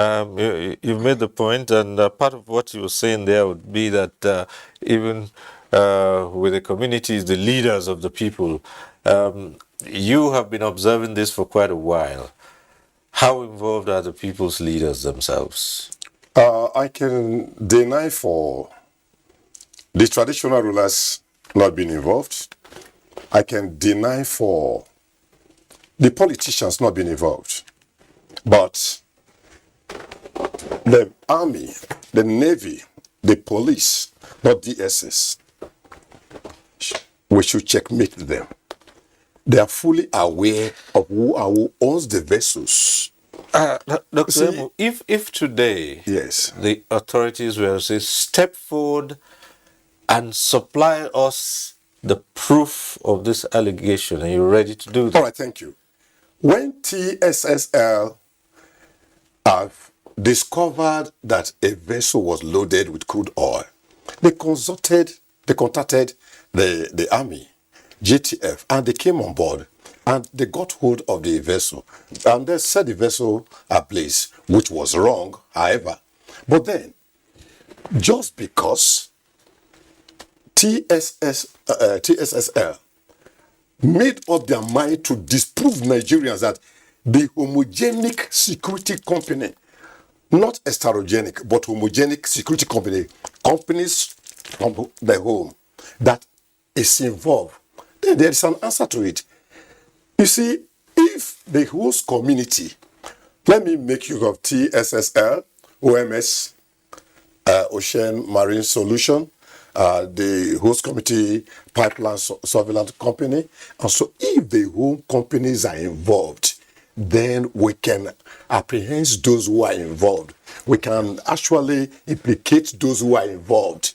you've made the point, and part of what you were saying there would be that even with the communities, the leaders of the people, you have been observing this for quite a while. How involved are the people's leaders themselves? I can deny for the traditional rulers not being involved. I can deny for the politicians not being involved. But the army, the navy, the police, not DSS, we should checkmate them. They are fully aware of who owns the vessels. Dr. Emu, if today the authorities were to say, step forward and supply us the proof of this allegation, are you ready to do that? All right, thank you. When TSSL have discovered that a vessel was loaded with crude oil, they contacted the army, GTF, and they came on board and they got hold of the vessel and they set the vessel ablaze, which was wrong, however. But then, just because TSSL made up their mind to disprove Nigerians that the homogenic security company, not heterogenic, but homogenic security company, companies from the home that is involved, then there is an answer to it. You see, if the host community, let me make use of TSSL, OMS, Ocean Marine Solution, the host committee, pipeline surveillance company, and so if the home companies are involved, then we can apprehend those who are involved. We can actually implicate those who are involved.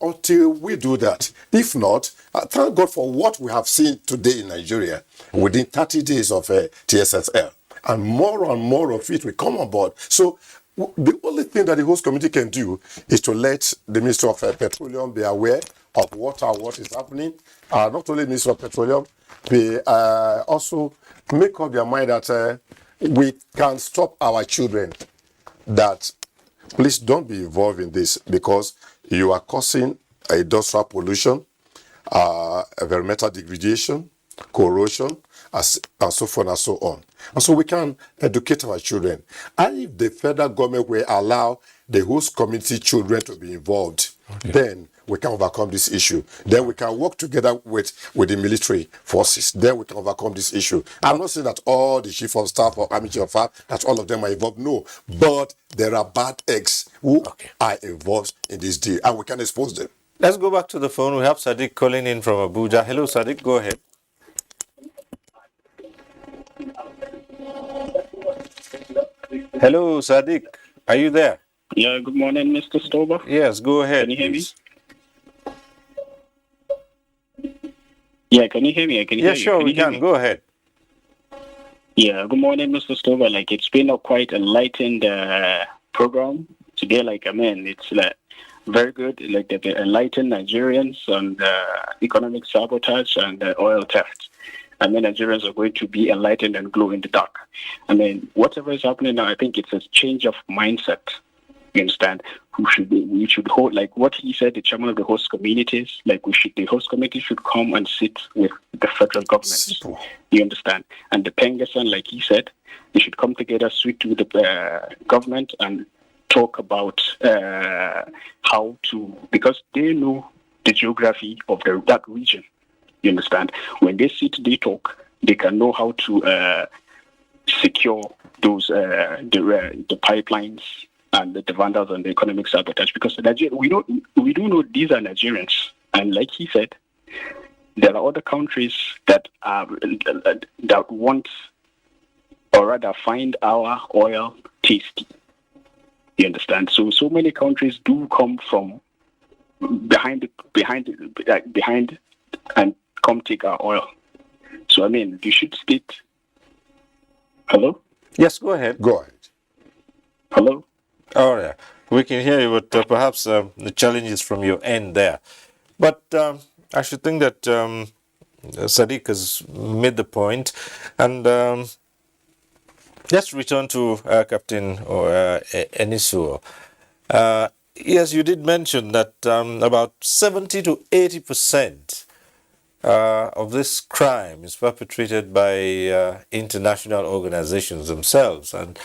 Until we do that. If not, thank God for what we have seen today in Nigeria within 30 days of TSSL. And more of it will come on board. So the only thing that the host committee can do is to let the Minister of Petroleum be aware of what is happening. Not only Minister of Petroleum, they also make up their mind that we can stop our children. That please don't be involved in this because you are causing industrial pollution, environmental degradation, corrosion, and so forth and so on. And so we can educate our children. And if the federal government will allow the host community children to be involved, then we can overcome this issue. Then we can work together with the military forces. Then we can overcome this issue. I'm not saying that all the chief of staff or army chief of staff, that all of them are involved. No, but there are bad eggs who are involved in this deal, and we can expose them. Let's go back to the phone. We have Sadiq calling in from Abuja. Hello, Sadiq. Go ahead. Hello, Sadiq. Are you there? Yeah, good morning, Mr. Stober. Yes, go ahead. Can you hear please. me? Yeah, can you hear me? Yeah, sure, we can. Go ahead. Yeah, good morning, Mr. Stober. Like, it's been a quite enlightened program today. Like, I mean, it's like very good. Like, they've enlightened Nigerians on economic sabotage and oil theft. I mean, Nigerians are going to be enlightened and glow in the dark. I mean, whatever is happening now, I think it's a change of mindset. You understand? We should hold, like what he said, the chairman of the host communities, like the host community should come and sit with the federal government. You understand? And the Pengasan, like he said, they should come together, sit with the government and talk about how to, because they know the geography of that region. You understand? When they sit, they talk, they can know how to secure those the pipelines and the vandals and the economic sabotage. Because we do know these are Nigerians, and like he said, there are other countries that want, or rather find our oil tasty. You understand? So many countries do come from behind and come take our oil. So I mean, you should state. Hello? Yes, go ahead. Go ahead. Hello? Oh, yeah. We can hear you, but perhaps the challenge is from your end there. But I should think that Sadiq has made the point. And let's return to Captain Enisu. Yes, you did mention that about 70 to 80% of this crime is perpetrated by international organizations themselves. And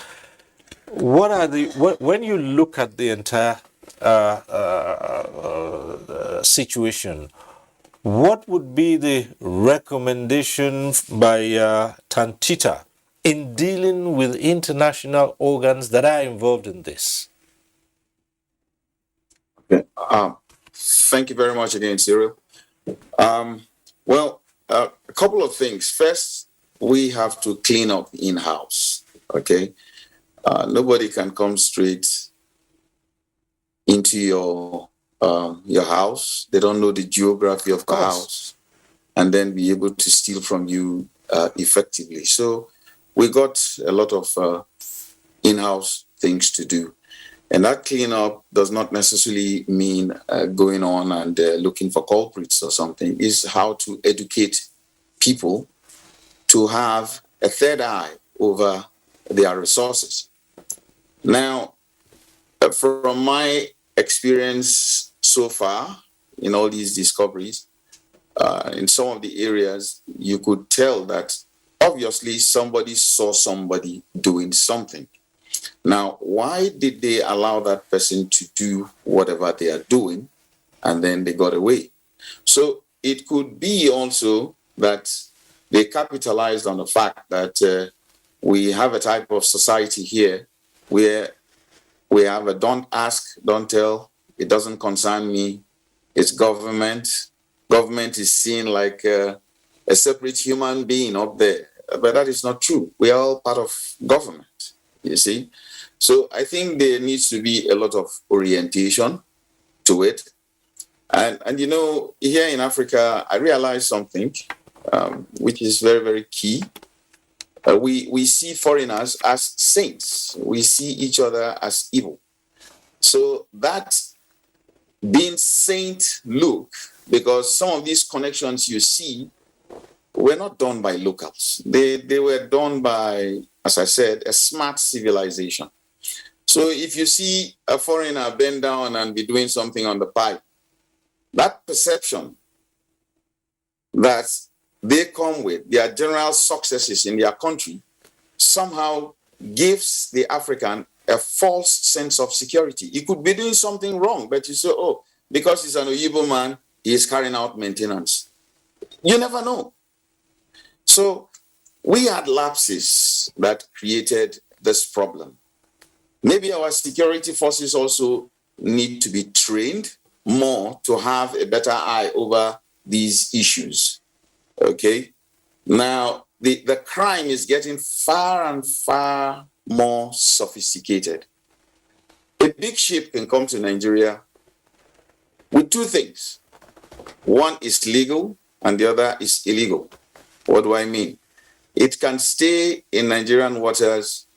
what are when you look at the entire situation, what would be the recommendation by Tantita in dealing with international organs that are involved in this? Okay. Thank you very much again, Cyril. Well, a couple of things. First, we have to clean up in-house, okay? Nobody can come straight into your house. They don't know the geography of the house, and then be able to steal from you effectively. So we got a lot of in-house things to do. And that cleanup does not necessarily mean going on and looking for culprits or something. It's how to educate people to have a third eye over their resources. Now, from my experience so far in all these discoveries, in some of the areas, you could tell that obviously somebody saw somebody doing something. Now, why did they allow that person to do whatever they are doing and then they got away? So it could be also that they capitalized on the fact that we have a type of society here where we have a don't ask, don't tell, it doesn't concern me, it's government. Government is seen like a separate human being up there. But that is not true. We are all part of government, you see. So I think there needs to be a lot of orientation to it. And you know, here in Africa, I realized something which is very, very key. We see foreigners as saints. We see each other as evil. So that being saint look, because some of these connections you see were not done by locals. They were done by, as I said, a smart civilization. So if you see a foreigner bend down and be doing something on the pipe, that perception that they come with, their general successes in their country, somehow gives the African a false sense of security. He could be doing something wrong, but you say, oh, because he's an Oyibo man, he is carrying out maintenance. You never know. So we had lapses that created this problem. Maybe our security forces also need to be trained more to have a better eye over these issues. Okay? Now, the crime is getting far and far more sophisticated. A big ship can come to Nigeria with two things. One is legal and the other is illegal. What do I mean? It can stay in Nigerian waters,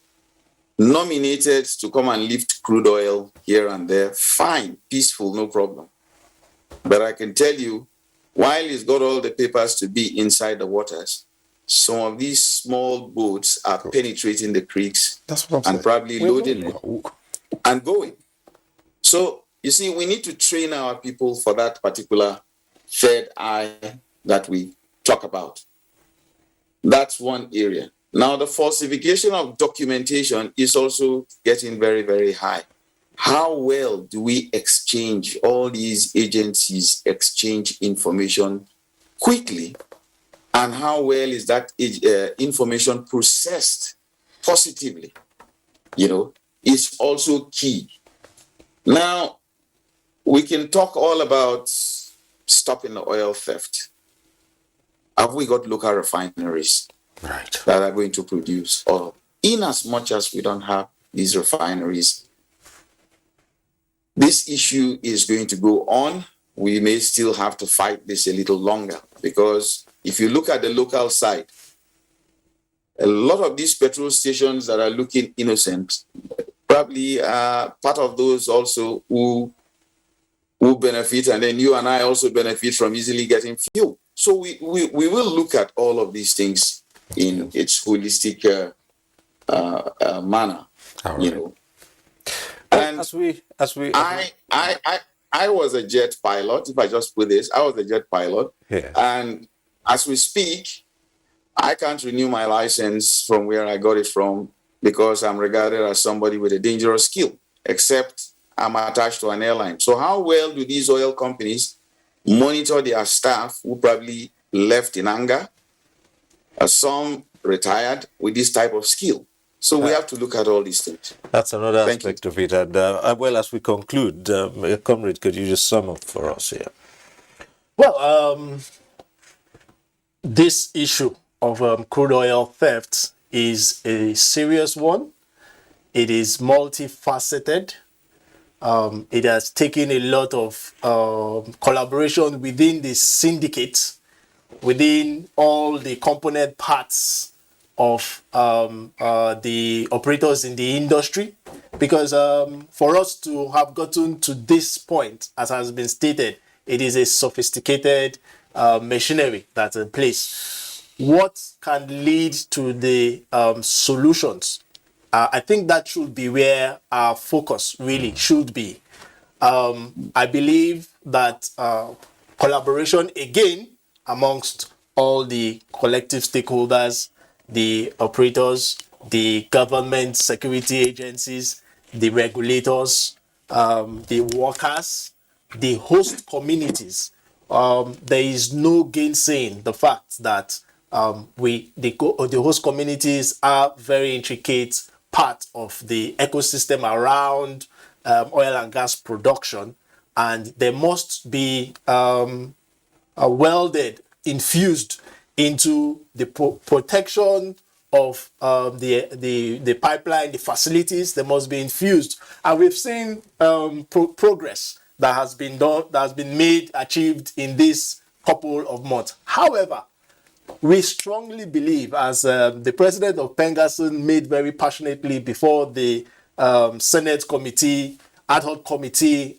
nominated to come and lift crude oil here and there. Fine, peaceful, no problem. But I can tell you, while it's got all the papers to be inside the waters, some of these small boats are penetrating the creeks and probably loading it and going. So, you see, we need to train our people for that particular third eye that we talk about. That's one area. Now, the falsification of documentation is also getting very, very high. How well do we exchange, all these agencies exchange information quickly? And how well is that information processed positively? You know, it's also key. Now, we can talk all about stopping the oil theft. Have we got local refineries that are going to produce oil? In as much as we don't have these refineries, this issue is going to go on. We may still have to fight this a little longer, because if you look at the local side, a lot of these petrol stations that are looking innocent probably are part of those also who benefit, and then you and I also benefit from easily getting fuel. So we will look at all of these things in its holistic manner, you know. And I was a jet pilot. If I just put this, I was a jet pilot. Yeah. And as we speak, I can't renew my license from where I got it from, because I'm regarded as somebody with a dangerous skill, except I'm attached to an airline. So how well do these oil companies monitor their staff who probably left in anger? Some retired with this type of skill. So we have to look at all these things. That's another aspect of it. And well, as we conclude, comrade, could you just sum up for us here? Well, this issue of crude oil theft is a serious one. It is multifaceted. It has taken a lot of collaboration within the syndicate, within all the component parts of the operators in the industry, because for us to have gotten to this point, as has been stated, it is a sophisticated machinery that's in place. What can lead to the solutions? I think that should be where our focus really should be. I believe that collaboration again amongst all the collective stakeholders, the operators, the government security agencies, the regulators, the workers, the host communities. There is no gainsaying the fact that the host communities are very intricate part of the ecosystem around oil and gas production, and they must be welded, infused into the protection of the pipeline, the facilities. They must be infused, and we've seen progress that has been done, that has been made, achieved in this couple of months. However, we strongly believe, as the president of Pengasson made very passionately before the Senate committee, ad hoc committee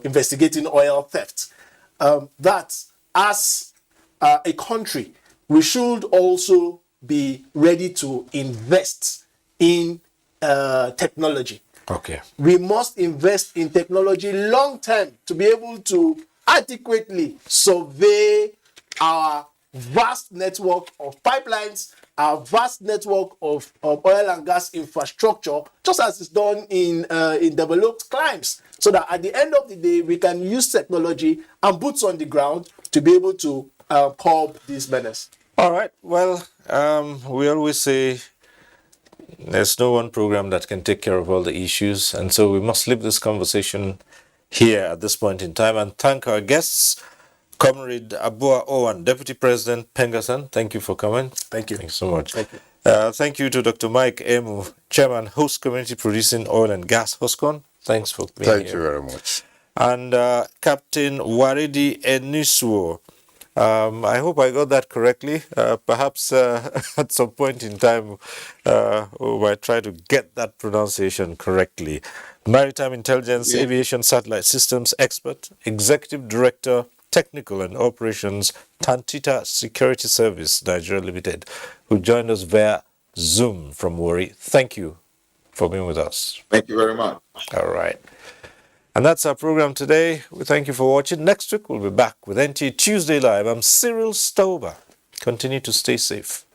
investigating oil theft, that as a country, we should also be ready to invest in technology. Okay. We must invest in technology long term to be able to adequately survey our vast network of pipelines, our vast network of oil and gas infrastructure, just as it's done in developed climes, so that at the end of the day, we can use technology and boots on the ground to be able to curb these menace. All right. Well, we always say there's no one program that can take care of all the issues, and so we must leave this conversation here at this point in time and thank our guests. Comrade Abua Owan, Deputy President Pengasan, thank you for coming. Thank you. Thanks so much. Thank you. Thank you to Dr. Mike Emu, Chairman, Host Community Producing Oil and Gas, HOSCON. Thanks for being here. Thank you very much. And Captain Waridi Enisuo. I hope I got that correctly. Perhaps at some point in time, we might try to get that pronunciation correctly. Maritime Intelligence Aviation Satellite Systems Expert, Executive Director, Technical and Operations, Tantita Security Service, Nigeria Limited, who joined us via Zoom from Warri. Thank you for being with us. Thank you very much. All right. And that's our program today. We thank you for watching. Next week, we'll be back with NTA Tuesday Live. I'm Cyril Stober. Continue to stay safe.